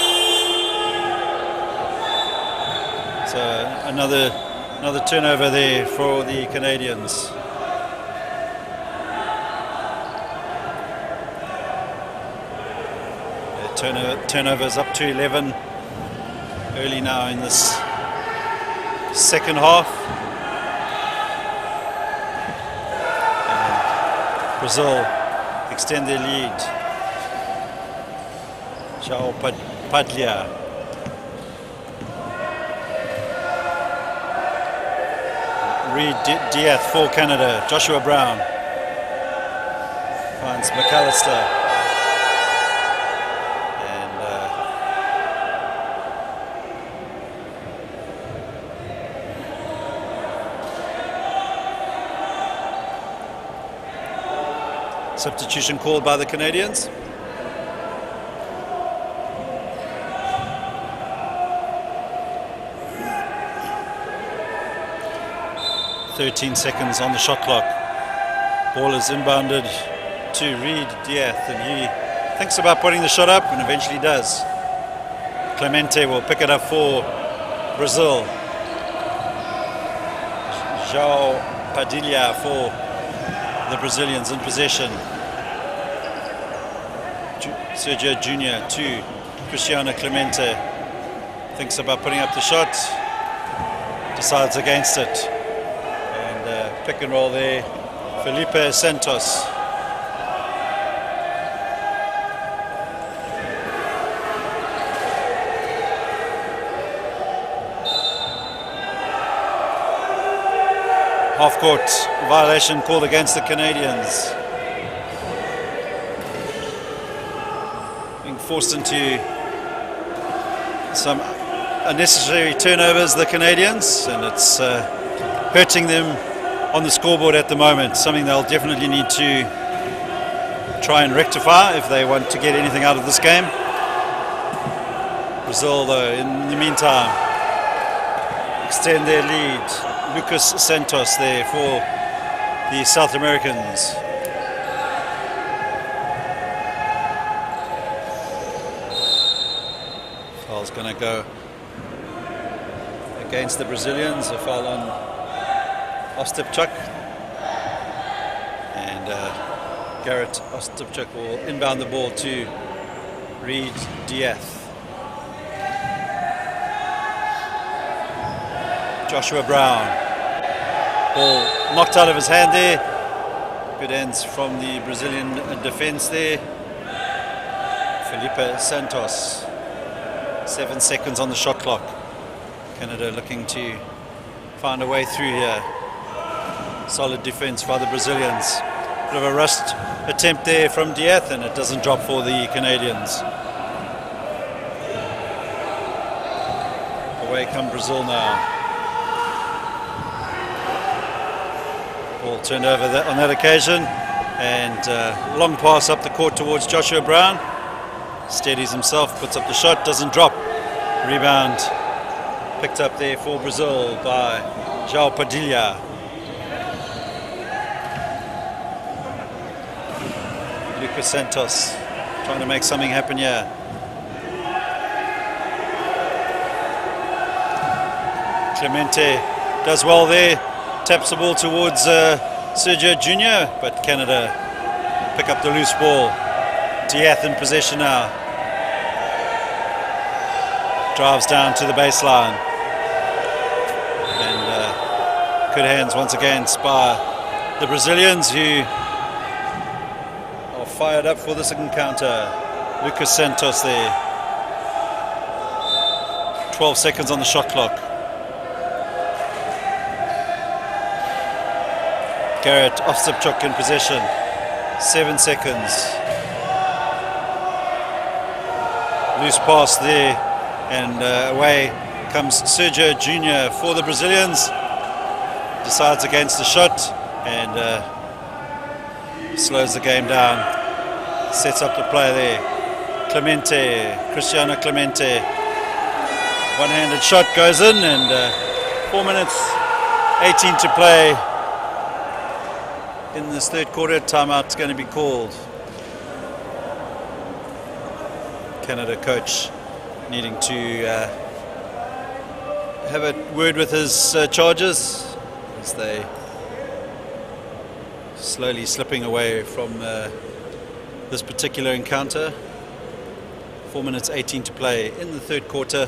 So another turnover there for the Canadians. Turnovers up to 11 early now in this second half. And Brazil extend their lead. João Padilha. Reed Diaz for Canada. Joshua Brown finds McAllister. Substitution called by the Canadians. "13 seconds on the shot clock. Ball is inbounded to Reed Diaz, and he thinks about putting the shot up and eventually does. Clemente will pick it up for Brazil. João Padilha for the Brazilians in possession. Sergio Junior to Cristiano Clemente. Thinks about putting up the shot. Decides against it. And pick and roll there. Felipe Santos. Half-court violation called against the Canadians. Being forced into some unnecessary turnovers, the Canadians, and it's hurting them on the scoreboard at the moment. Something they'll definitely need to try and rectify if they want to get anything out of this game. Brazil, though, in the meantime, extend their lead. Lucas Santos there for the South Americans. Foul's going to go against the Brazilians. A foul on Ostapchuk. And Garrett Ostapchuk will inbound the ball to Reed Diaz. Joshua Brown. Ball knocked out of his hand there. Good ends from the Brazilian defense there. Felipe Santos. 7 seconds on the shot clock. Canada looking to find a way through here. Solid defense by the Brazilians. Bit of a rushed attempt there from Diaz, and it doesn't drop for the Canadians. Away come Brazil now. Ball turned over on that occasion, and long pass up the court towards Joshua Brown. Steadies himself, puts up the shot, doesn't drop. Rebound picked up there for Brazil by João Padilha. Lucas Santos trying to make something happen here. Clemente does well there. Taps the ball towards Sergio Junior, but Canada pick up the loose ball. Diaz in possession now. Drives down to the baseline. And good hands once again by the Brazilians, who are fired up for this encounter. Lucas Santos there. 12 seconds on the shot clock. Garrett Ostapchuk in possession. 7 seconds. Loose pass there, and away comes Sergio Junior for the Brazilians. Decides against the shot and slows the game down. Sets up the play there. Cristiano Clemente One-handed shot goes in, and 4 minutes 18 to play in this third quarter. Timeout's going to be called. Canada coach needing to have a word with his charges as they slowly slipping away from this particular encounter. 4 minutes 18 to play in the third quarter.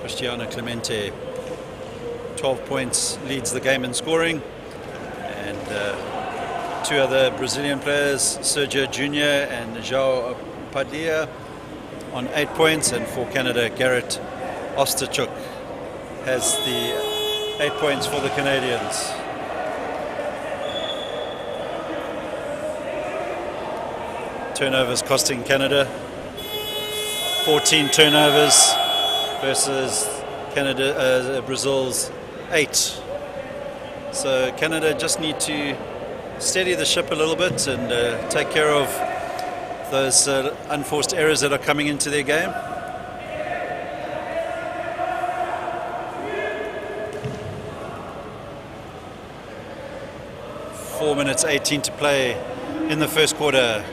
Cristiano Clemente, 12 points, leads the game in scoring, and two other Brazilian players, Sergio Jr. and João Padilla, on 8 points, and for Canada, Garrett Osterchuk has the 8 points for the Canadians. Turnovers costing Canada, 14 turnovers versus Brazil's 8. So Canada just need to steady the ship a little bit and take care of those unforced errors that are coming into their game. Four minutes 18 to play in the third quarter.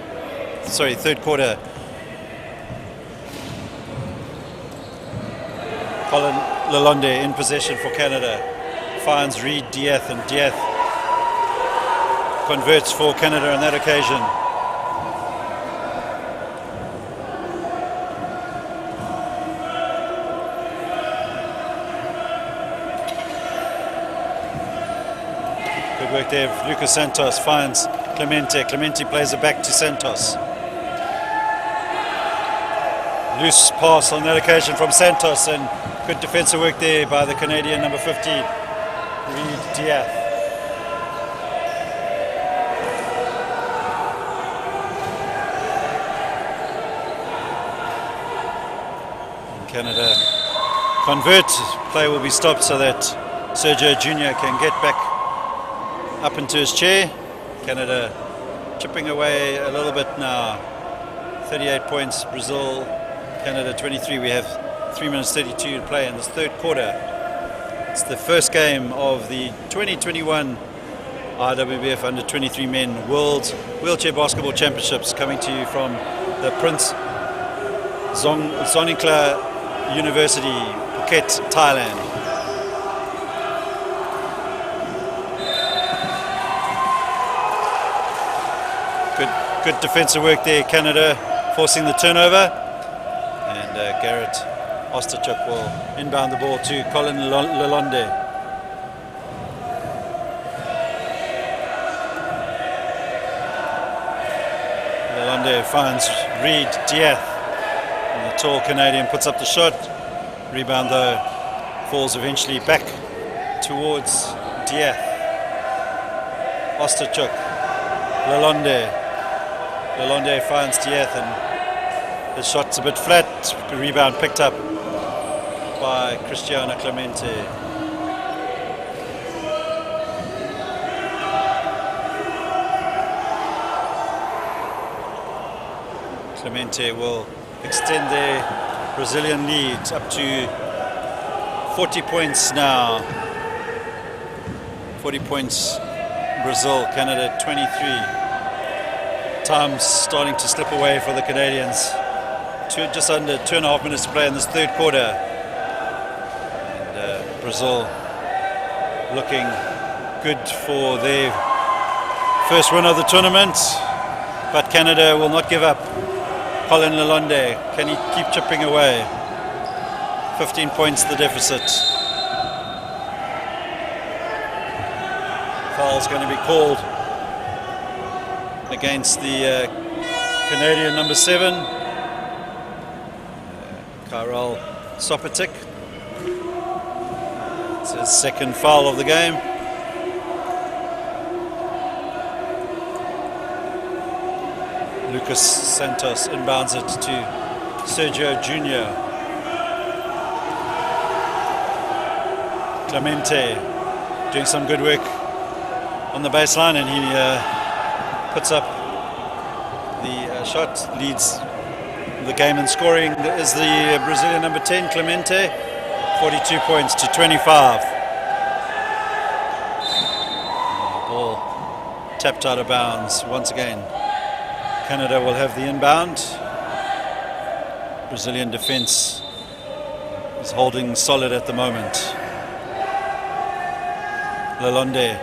Colin Lalonde in possession for Canada, finds Reid Dieth, and Dieth converts for Canada on that occasion. Good work there. Lucas Santos finds Clemente. Clemente plays it back to Santos. Loose pass on that occasion from Santos, and good defensive work there by the Canadian number 50, Reid Dieth. Canada convert. Play will be stopped so that Sergio Jr. can get back up into his chair. Canada chipping away a little bit now. 38 points, Brazil, Canada 23. We have 3 minutes 32 to play in this third quarter. It's the first game of the 2021 IWBF Under 23 Men World Wheelchair Basketball Championships, coming to you from the Prince Songkla University, Phuket, Thailand. Good defensive work there, Canada forcing the turnover, and Garrett Osterchuk will inbound the ball to Colin Lalonde. Lalonde finds Reid Dieth, and the tall Canadian puts up the shot. Rebound though falls eventually back towards Dieth. Osterchuk, Lalonde finds Dieth, and the shot's a bit flat. The rebound picked up by Cristiano Clemente. Clemente will extend their Brazilian lead up to 40 points now. 40 points Brazil, Canada 23. Time's starting to slip away for the Canadians. Just under 2.5 minutes to play in this third quarter. And Brazil looking good for their first win of the tournament. But Canada will not give up. Colin Lalonde, can he keep chipping away? 15 points the deficit. Foul's going to be called against the Canadian number 7, Karel Sopatik. It's his second foul of the game. Lucas Santos inbounds it to Sergio Jr. Clemente doing some good work on the baseline, and he puts up shot leads the game in scoring is the Brazilian number 10, Clemente, 42 points to 25. Ball tapped out of bounds once again. Canada will have the inbound. Brazilian defense is holding solid at the moment. Lalonde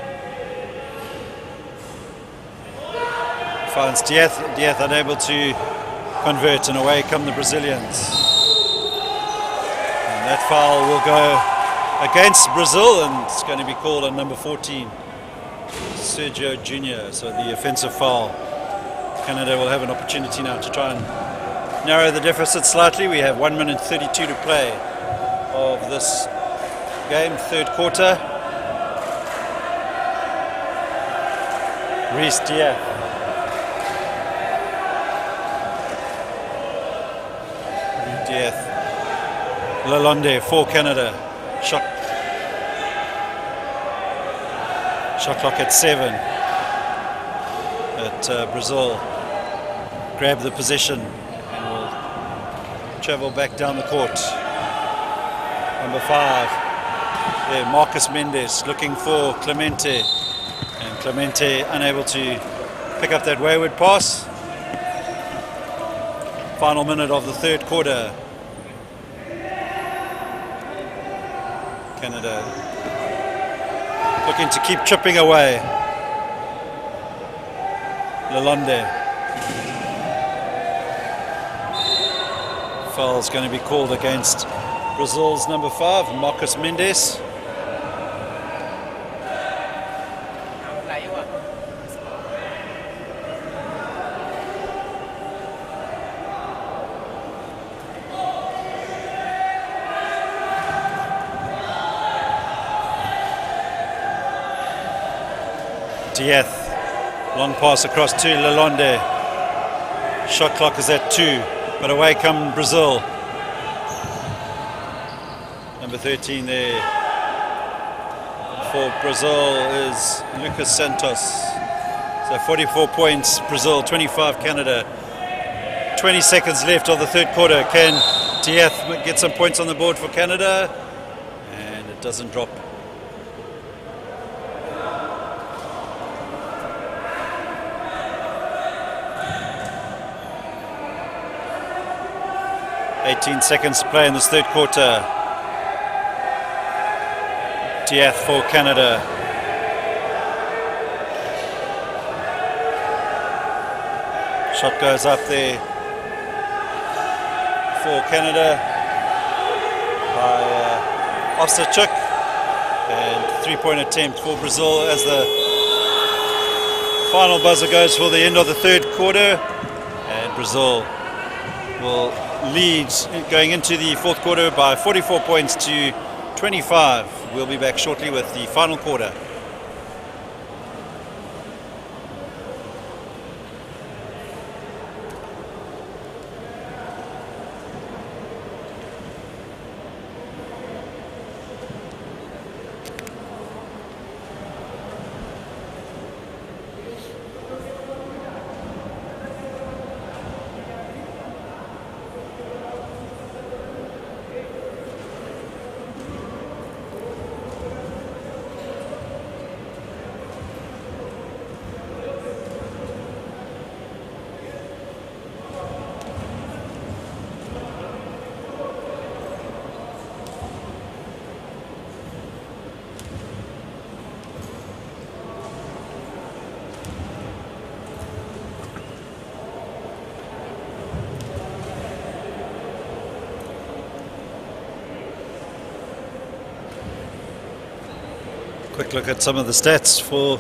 finds Dieth unable to convert, and away come the Brazilians. And that foul will go against Brazil, and it's going to be called on number 14, Sergio Jr. So the offensive foul. Canada will have an opportunity now to try and narrow the deficit slightly. We have 1 minute 32 to play of this game, third quarter. Reese Dieth. Lalonde for Canada. Shot clock at 7. But Brazil grab the possession and will travel back down the court. Number 5 there, Marcus Mendes looking for Clemente, and Clemente unable to pick up that wayward pass. Final minute of the third quarter. Canada looking to keep chipping away. Lalonde. Foul's going to be called against Brazil's number 5, Marcus Mendes. Dieth, long pass across to Lalonde. Shot clock is at 2, but away come Brazil. Number 13 there for Brazil is Lucas Santos. So 44 points, Brazil, 25 Canada. 20 seconds left of the third quarter. Can Dieth get some points on the board for Canada? And it doesn't drop. .18 seconds to play in this third quarter. Dieth for Canada. Shot goes up there for Canada by Osachuk, and 3-point attempt for Brazil as the final buzzer goes for the end of the third quarter, and Brazil will lead going into the fourth quarter by 44 points to 25. We'll be back shortly with the final quarter. Quick look at some of the stats for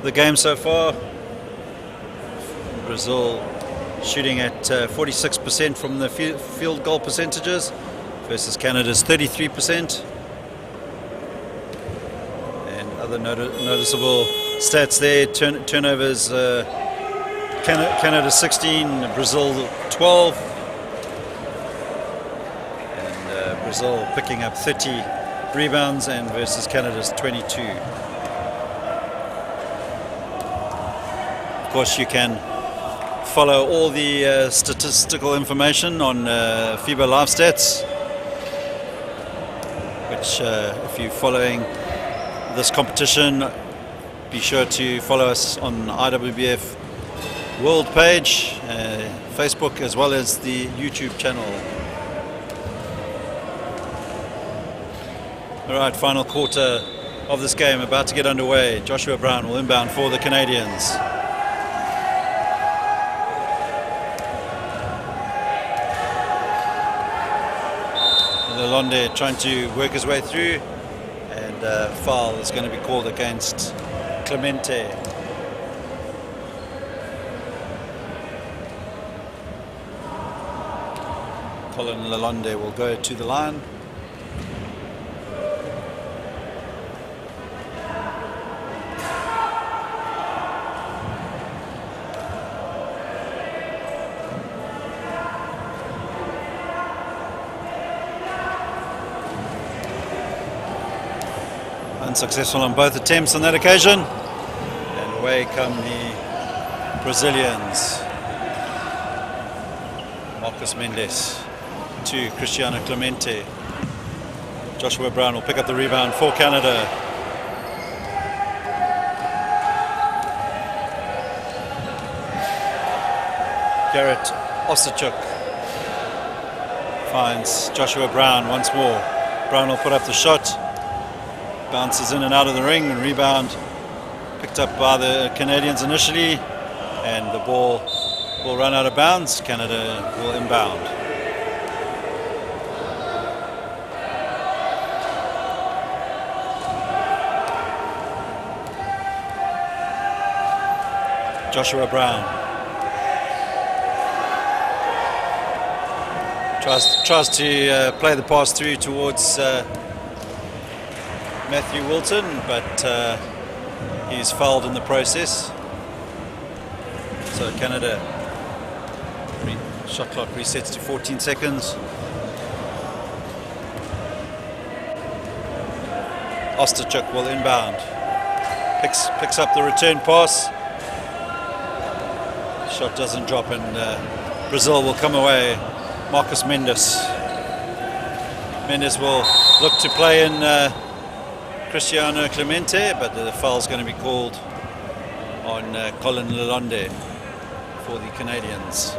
the game so far. Brazil shooting at 46% from the field goal percentages versus Canada's 33%. And other noticeable stats there, turnovers, Canada 16, Brazil 12. And Brazil picking up 30 rebounds and versus Canada's 22. Of course, you can follow all the statistical information on FIBA Live Stats, which if you're following this competition, be sure to follow us on IWBF World page, Facebook, as well as the YouTube channel. Alright, final quarter of this game about to get underway. Joshua Brown will inbound for the Canadians. Lalonde trying to work his way through, and foul is going to be called against Clemente. Colin Lalonde will go to the line. Unsuccessful on both attempts on that occasion, and away come the Brazilians. Marcos Mendes to Cristiano Clemente. Joshua Brown will pick up the rebound for Canada. Garrett Osachuk finds Joshua Brown once more. Brown will put up the shot. Bounces in and out of the ring, and rebound picked up by the Canadians initially, and the ball will run out of bounds. Canada will inbound. Joshua Brown tries to play the pass through towards Matthew Wilton, but he's fouled in the process. So Canada, shot clock resets to 14 seconds. Ostachuk will inbound. Picks up the return pass. Shot doesn't drop, and Brazil will come away. Marcos Mendes. Mendes will look to play in Cristiano Clemente, but the foul is going to be called on Colin Lalonde for the Canadians.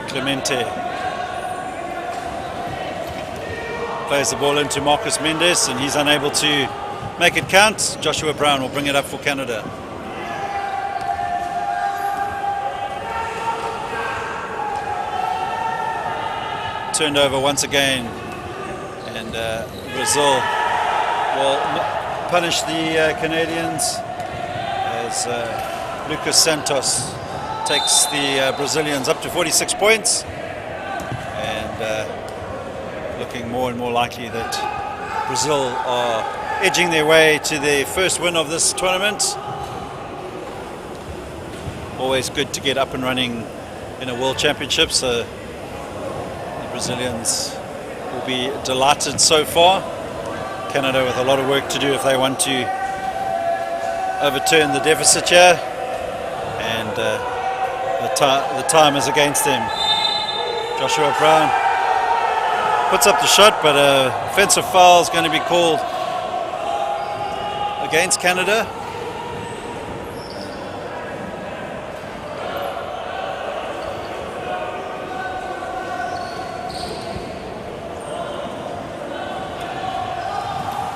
Clemente plays the ball into Marcos Mendes, and he's unable to make it count. Joshua Brown will bring it up for Canada. Turned over once again, and Brazil will punish the Canadians as Lucas Santos takes the Brazilians up to 46 points, and looking more and more likely that Brazil are edging their way to their first win of this tournament. Always good to get up and running in a World Championship, so the Brazilians will be delighted so far. Canada with a lot of work to do if they want to overturn the deficit here, and the time is against them. Joshua Brown puts up the shot, but an offensive foul is going to be called against Canada.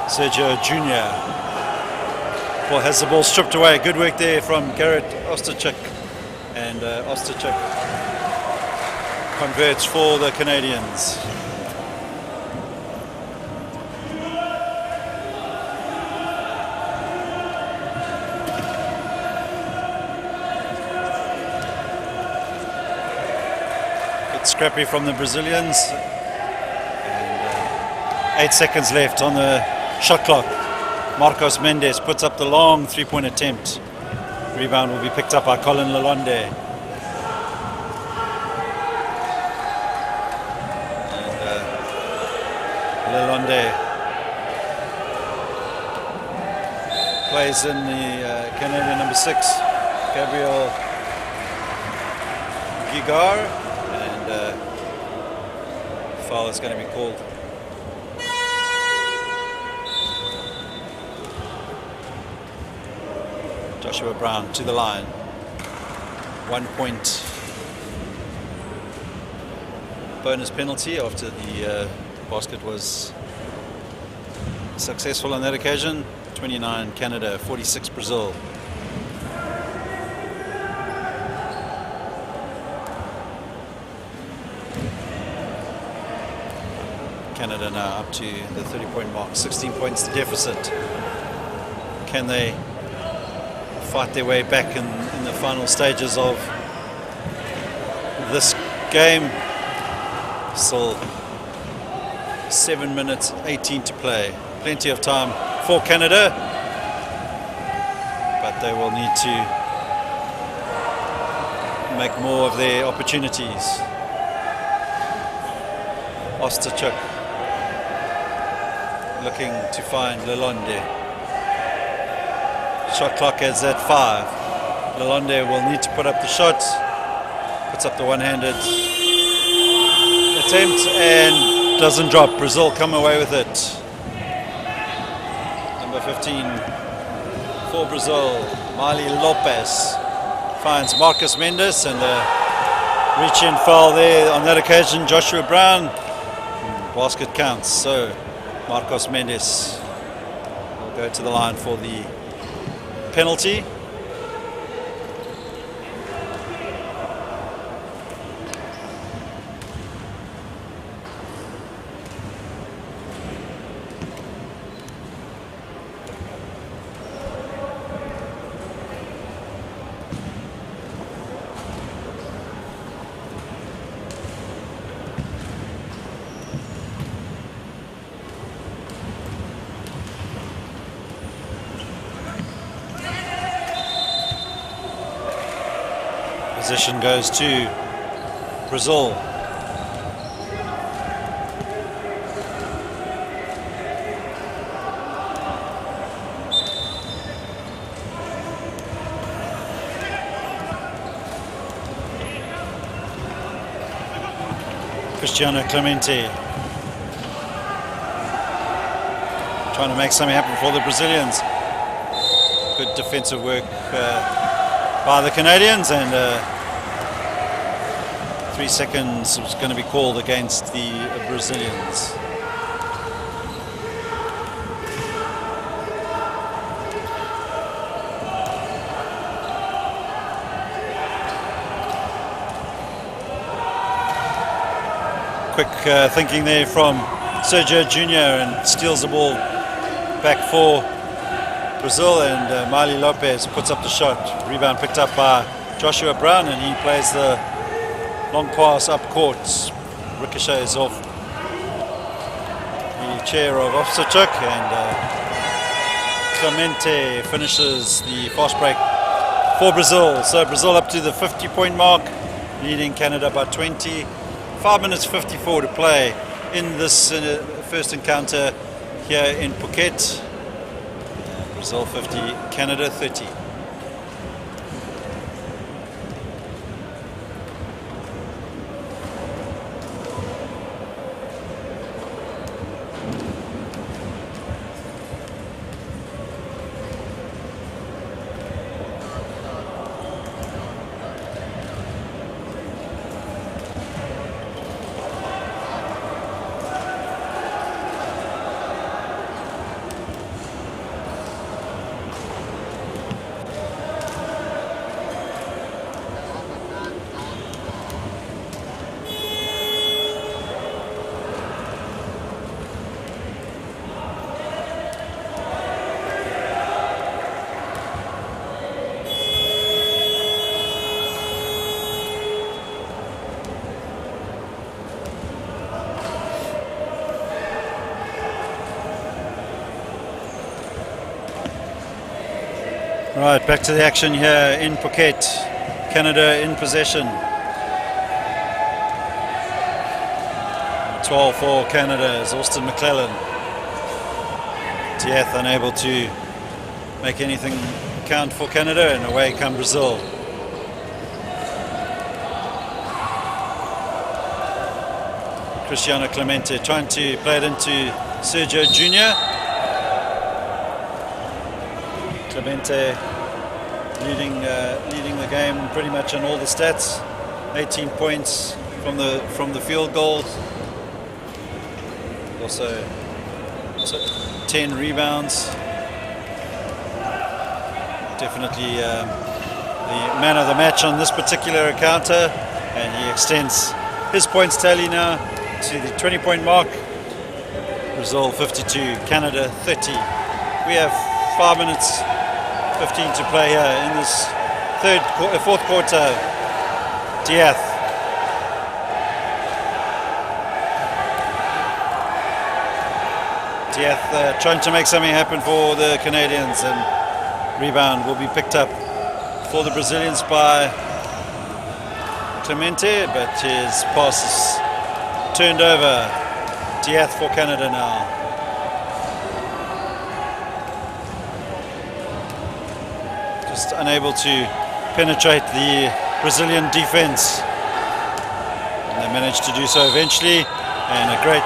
Sergio Jr. has the ball stripped away. Good work there from Garrett Ostachuk, and Ostachuk converts for the Canadians. Scrappy from the Brazilians, and 8 seconds left on the shot clock. Marcos Mendes puts up the long three-point attempt. Rebound will be picked up by Colin Lalonde. Lalonde plays in the Canadian number 6, Gabriel Gigar, and foul is going to be called. Joshua Brown to the line. 1 point bonus penalty after the basket was successful on that occasion. 29 Canada, 46 Brazil. Canada now up to the 30-point mark, 16 points deficit. Can they fight their way back in the final stages of this game? Still 7 minutes 18 to play. Plenty of time for Canada, but they will need to make more of their opportunities. Ostachuk looking to find Lalonde. Shot clock is at 5. Lalonde will need to put up the shot. Puts up the one-handed attempt and doesn't drop. Brazil come away with it. Number 15 for Brazil, Marli Lopez, finds Marcus Mendes, and a reach-in foul there on that occasion. Joshua Brown, basket counts, so Marcos Mendes will go to the line for the penalty. Position goes to Brazil. Cristiano Clemente trying to make something happen for the Brazilians. Good defensive work by the Canadians, and 3 seconds was going to be called against the Brazilians. Quick thinking there from Sergio Jr. and steals the ball back for Brazil, and Marli Lopez puts up the shot. Rebound picked up by Joshua Brown, and he plays the long pass up court, ricochets off the chair of Ostachuk, and Clemente finishes the fast break for Brazil. So Brazil up to the 50-point mark, leading Canada by 20. 5 minutes 54 to play in this first encounter here in Phuket. Brazil 50, Canada 30. Right, back to the action here in Phuket. Canada in possession. 12 for Canada is Austin McClellan. Dieth unable to make anything count for Canada, and away come Brazil. Cristiano Clemente trying to play it into Sergio Jr. Clemente leading the game pretty much on all the stats. 18 points from the field goals. Also 10 rebounds. Definitely the man of the match on this particular encounter, and he extends his points tally now to the 20-point mark. Brazil 52, Canada 30. We have 5 minutes 15 to play here in this fourth quarter. Dieth. Dieth trying to make something happen for the Canadians, and rebound will be picked up for the Brazilians by Clemente, but his pass is turned over. Dieth for Canada now. Just unable to penetrate the Brazilian defense. And they managed to do so eventually, and a great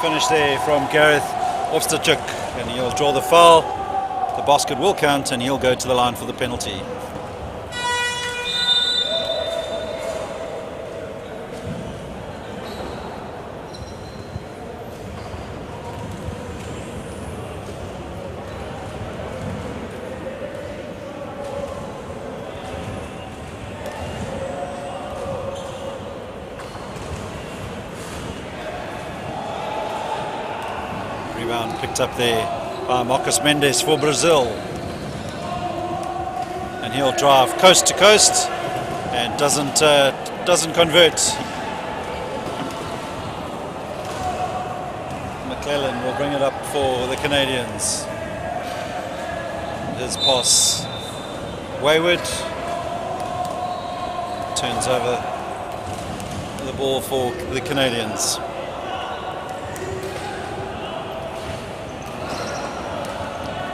finish there from Gareth Ostachuk, and he'll draw the foul. The basket will count, and he'll go to the line for the penalty. Rebound picked up there by Marcos Mendes for Brazil, and he'll drive coast to coast and doesn't convert. McClellan will bring it up for the Canadians. His pass wayward, turns over the ball for the Canadians.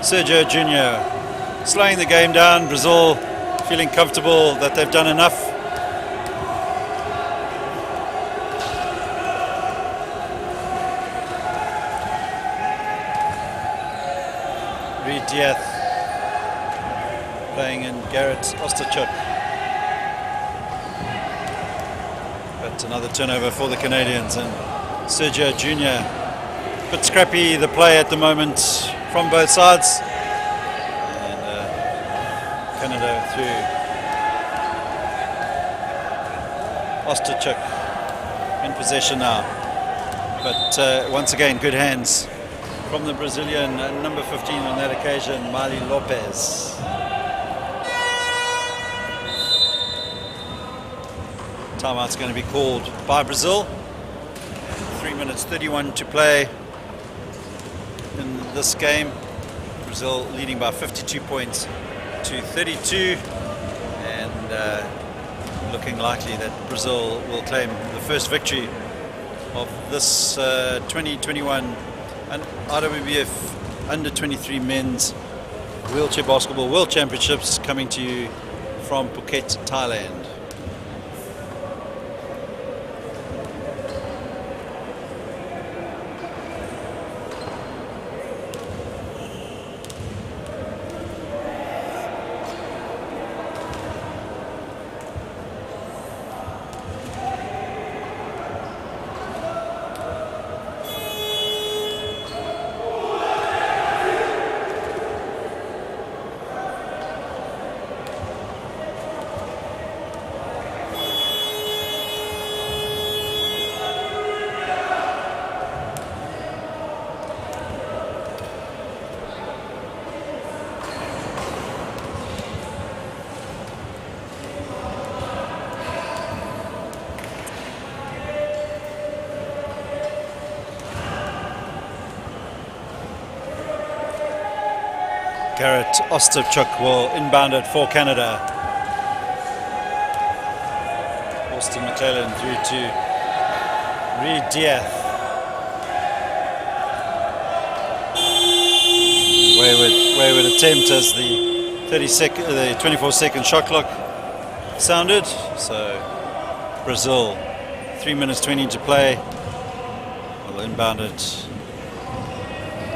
Sergio Jr. slowing the game down. Brazil feeling comfortable that they've done enough. Reed Dieth playing in Gareth Ostachuk. But another turnover for the Canadians, and Sergio Jr. bit scrappy the play at the moment from both sides, and Canada through Ostachuk in possession now, but once again good hands from the Brazilian, number 15 on that occasion, Mali Lopez. Timeout's going to be called by Brazil. 3 minutes 31 to play in this game. Brazil leading by 52 points to 32, and looking likely that Brazil will claim the first victory of this 2021 IWBF Under 23 Men's Wheelchair Basketball World Championships, coming to you from Phuket, Thailand. Gareth Ostachuk will inbound it for Canada. Austin McClellan through to Reed Diaz. Wayward attempt as the 24-second shot clock sounded. So Brazil, 3 minutes 20 to play. Will inbound it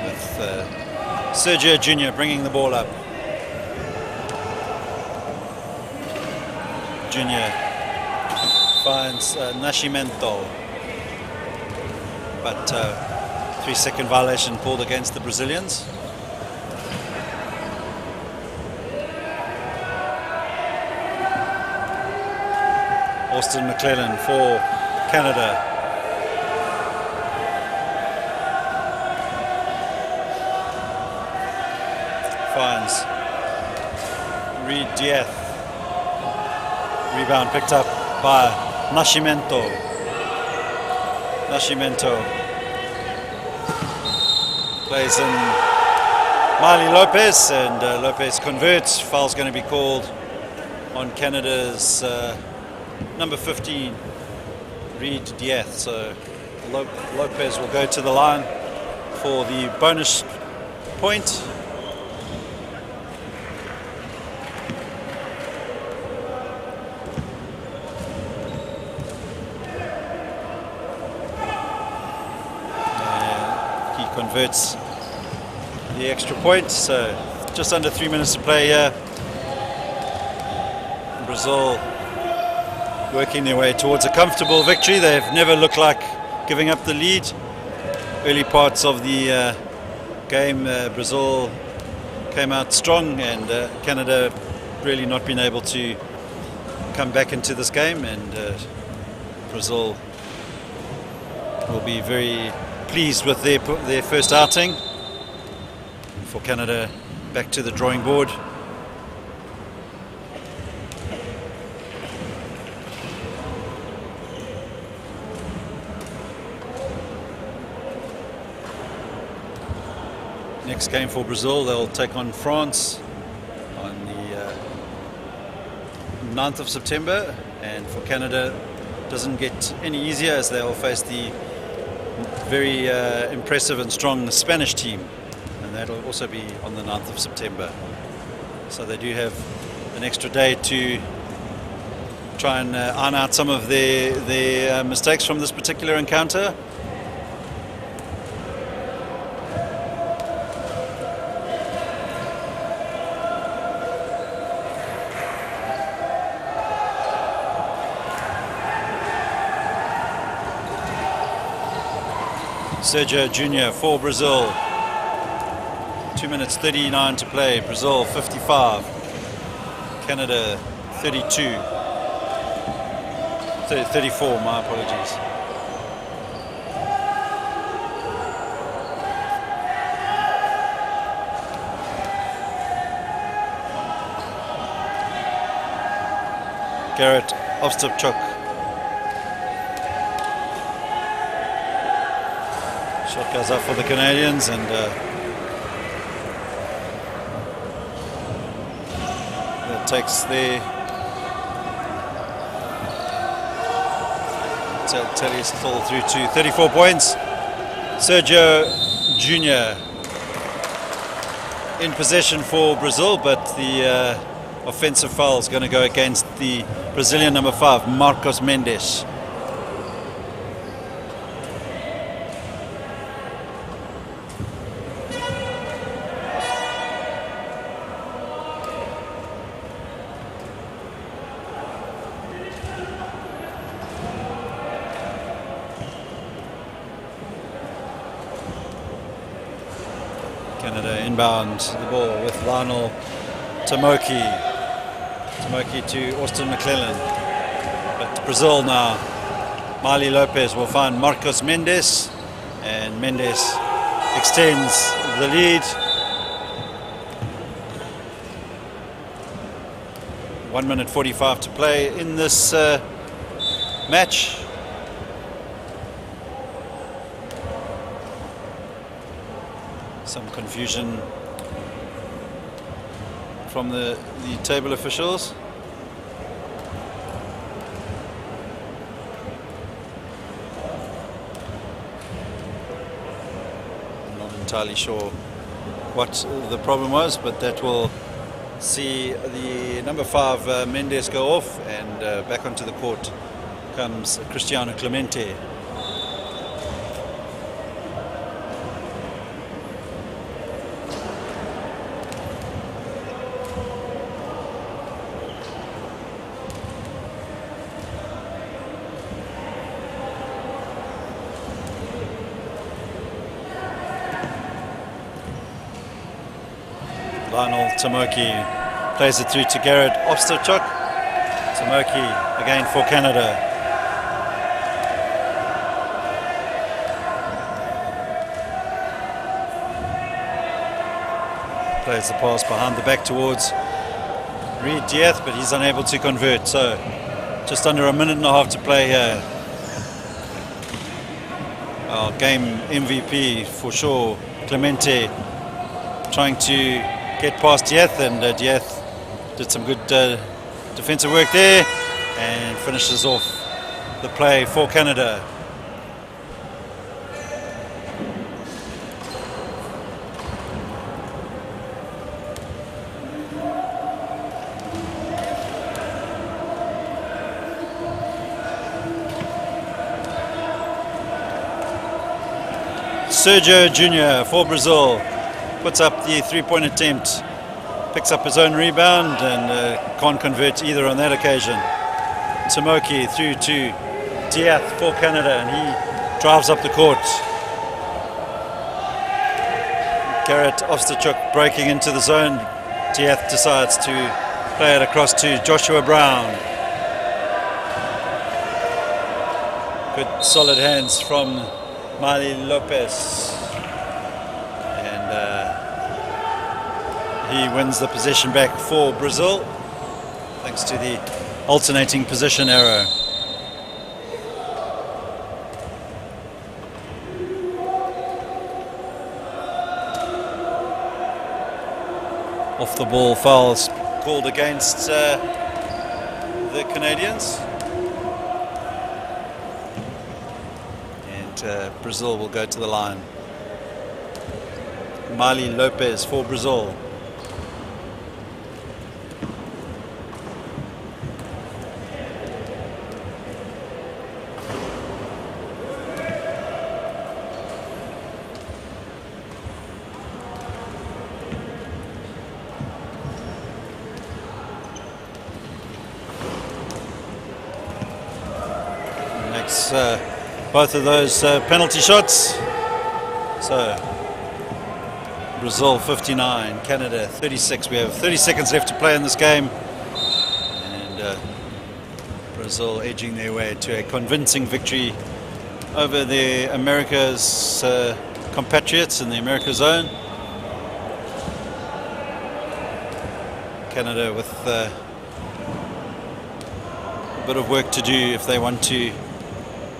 with Sergio Jr. bringing the ball up. Jr. finds Nascimento, but 3-second violation pulled against the Brazilians. Austin McClellan for Canada. Finds Reed Diaz. Rebound picked up by Nascimento. Plays in Miley Lopez, and Lopez converts. Foul's going to be called on Canada's number 15, Reed Diaz. So Lopez will go to the line for the bonus point. He converts the extra point, so just under 3 minutes to play here. Brazil working their way towards a comfortable victory. They've never looked like giving up the lead. Early parts of the game, Brazil came out strong, and Canada really not been able to come back into this game, and Brazil will be very pleased with their first outing. For Canada, back to the drawing board. Next game for Brazil, they'll take on France on the 9th of September, and for Canada doesn't get any easier as they'll face the very impressive and strong Spanish team, and that'll also be on the 9th of September. So they do have an extra day to try and iron out some of their mistakes from this particular encounter. Sergio Jr. for Brazil. 2 minutes 39 to play. Brazil 55. Canada 32. 34, my apologies. Garrett Ostapchuk. Shot goes up for the Canadians, and that takes the tally still through to 34 points. Sergio Jr. in possession for Brazil, but the offensive foul is going to go against the Brazilian number 5, Marcos Mendes. Canada inbound the ball with Lionel Tomoki to Austin McClellan. But Brazil now, Miley Lopez will find Marcos Mendes, and Mendes extends the lead. 1 minute 45 to play in this match. Some confusion from the table officials. entirely sure what the problem was, but that will see the number 5 Mendes go off, and back onto the court comes Cristiano Clemente. Lionel Tomoki plays it through to Garrett Osterchuk. Tomoki again for Canada. Plays the pass behind the back towards Reed Dieth, but he's unable to convert. So just under a minute and a half to play here. Our game MVP for sure, Clemente, trying to get past Dieth, and Dieth did some good defensive work there and finishes off the play for Canada. Sergio Jr. for Brazil puts up the three-point attempt, picks up his own rebound, and can't convert either on that occasion. Tomoki through to Dieth for Canada, and he drives up the court. Garrett Osterchuk breaking into the zone. Dieth decides to play it across to Joshua Brown. Good solid hands from Mali Lopez. He wins the possession back for Brazil, thanks to the alternating position arrow. Off the ball fouls called against the Canadians. And Brazil will go to the line. Mali Lopez for Brazil. Both of those penalty shots. So Brazil 59, Canada 36. We have 30 seconds left to play in this game, and Brazil edging their way to a convincing victory over the America's compatriots in the America zone. Canada with a bit of work to do if they want to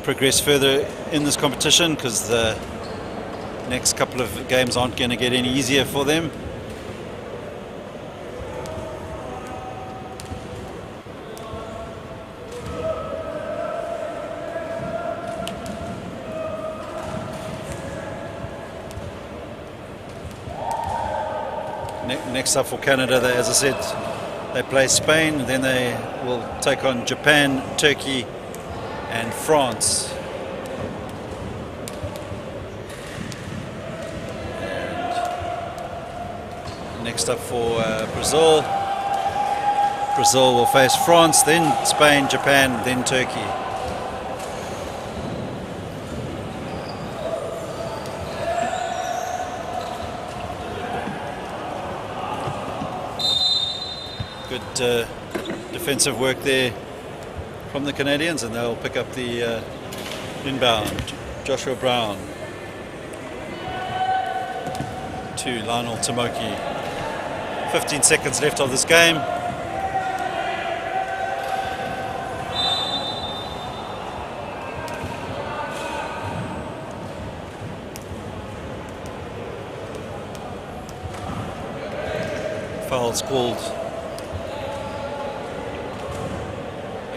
progress further in this competition, because the next couple of games aren't going to get any easier for them. Next up for Canada, they, as I said, they play Spain, then they will take on Japan, Turkey and France. And next up for Brazil. Brazil will face France, then Spain, Japan, then Turkey. Good defensive work there from the Canadians, and they'll pick up the inbound. Joshua Brown to Lionel Tomoki. 15 seconds left of this game. Fouls called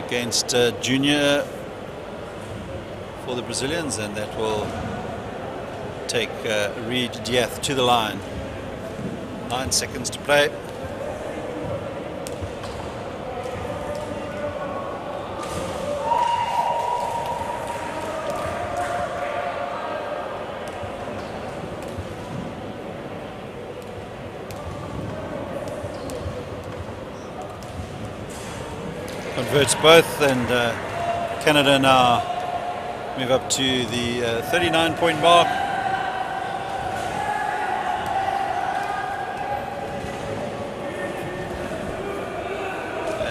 against Junior for the Brazilians, and that will take Reed Diath to the line. 9 seconds to play. Converts both, and Canada now move up to the 39-point mark.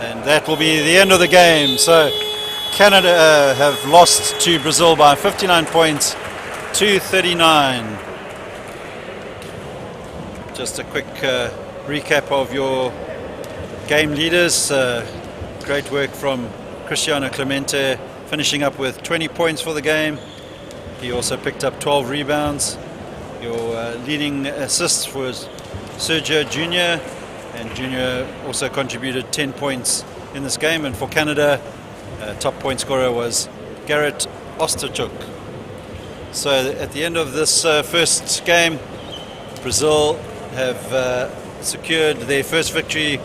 And that will be the end of the game. So Canada have lost to Brazil by 59 points to 39. Just a quick recap of your game leaders. Great work from Cristiano Clemente, finishing up with 20 points for the game. He also picked up 12 rebounds. Your leading assists was Sergio Jr., and Jr. also contributed 10 points in this game. And for Canada, top point scorer was Garrett Osterchuk. So at the end of this first game, Brazil have secured their first victory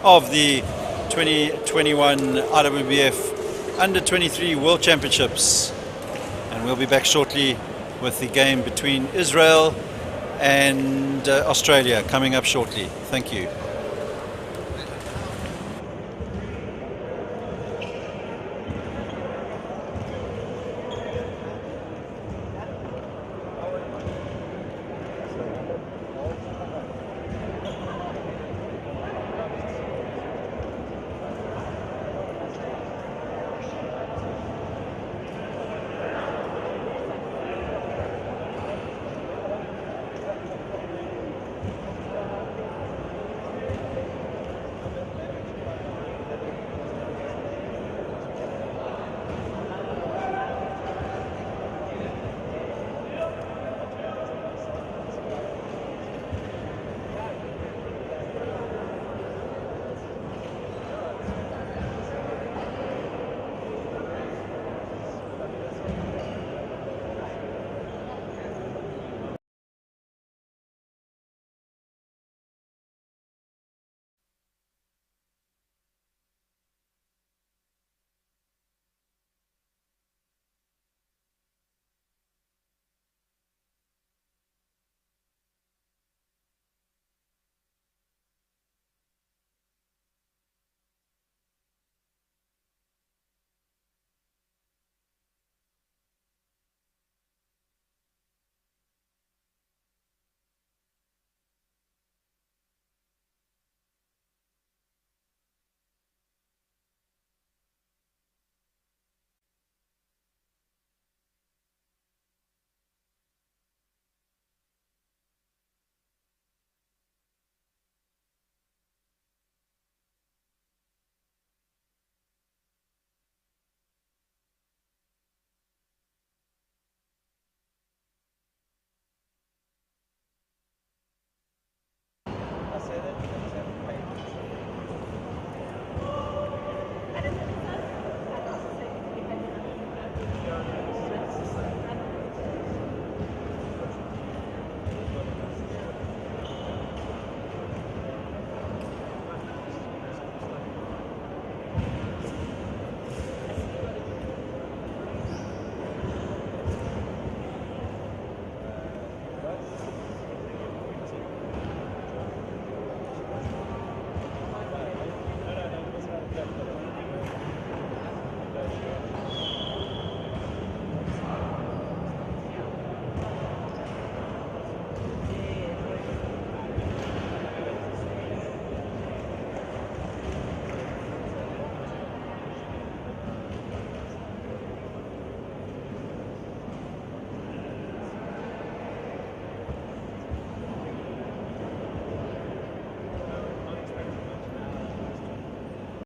of the 2021 IWBF Under-23 World Championships. And we'll be back shortly with the game between Israel and Australia coming up shortly. Thank you.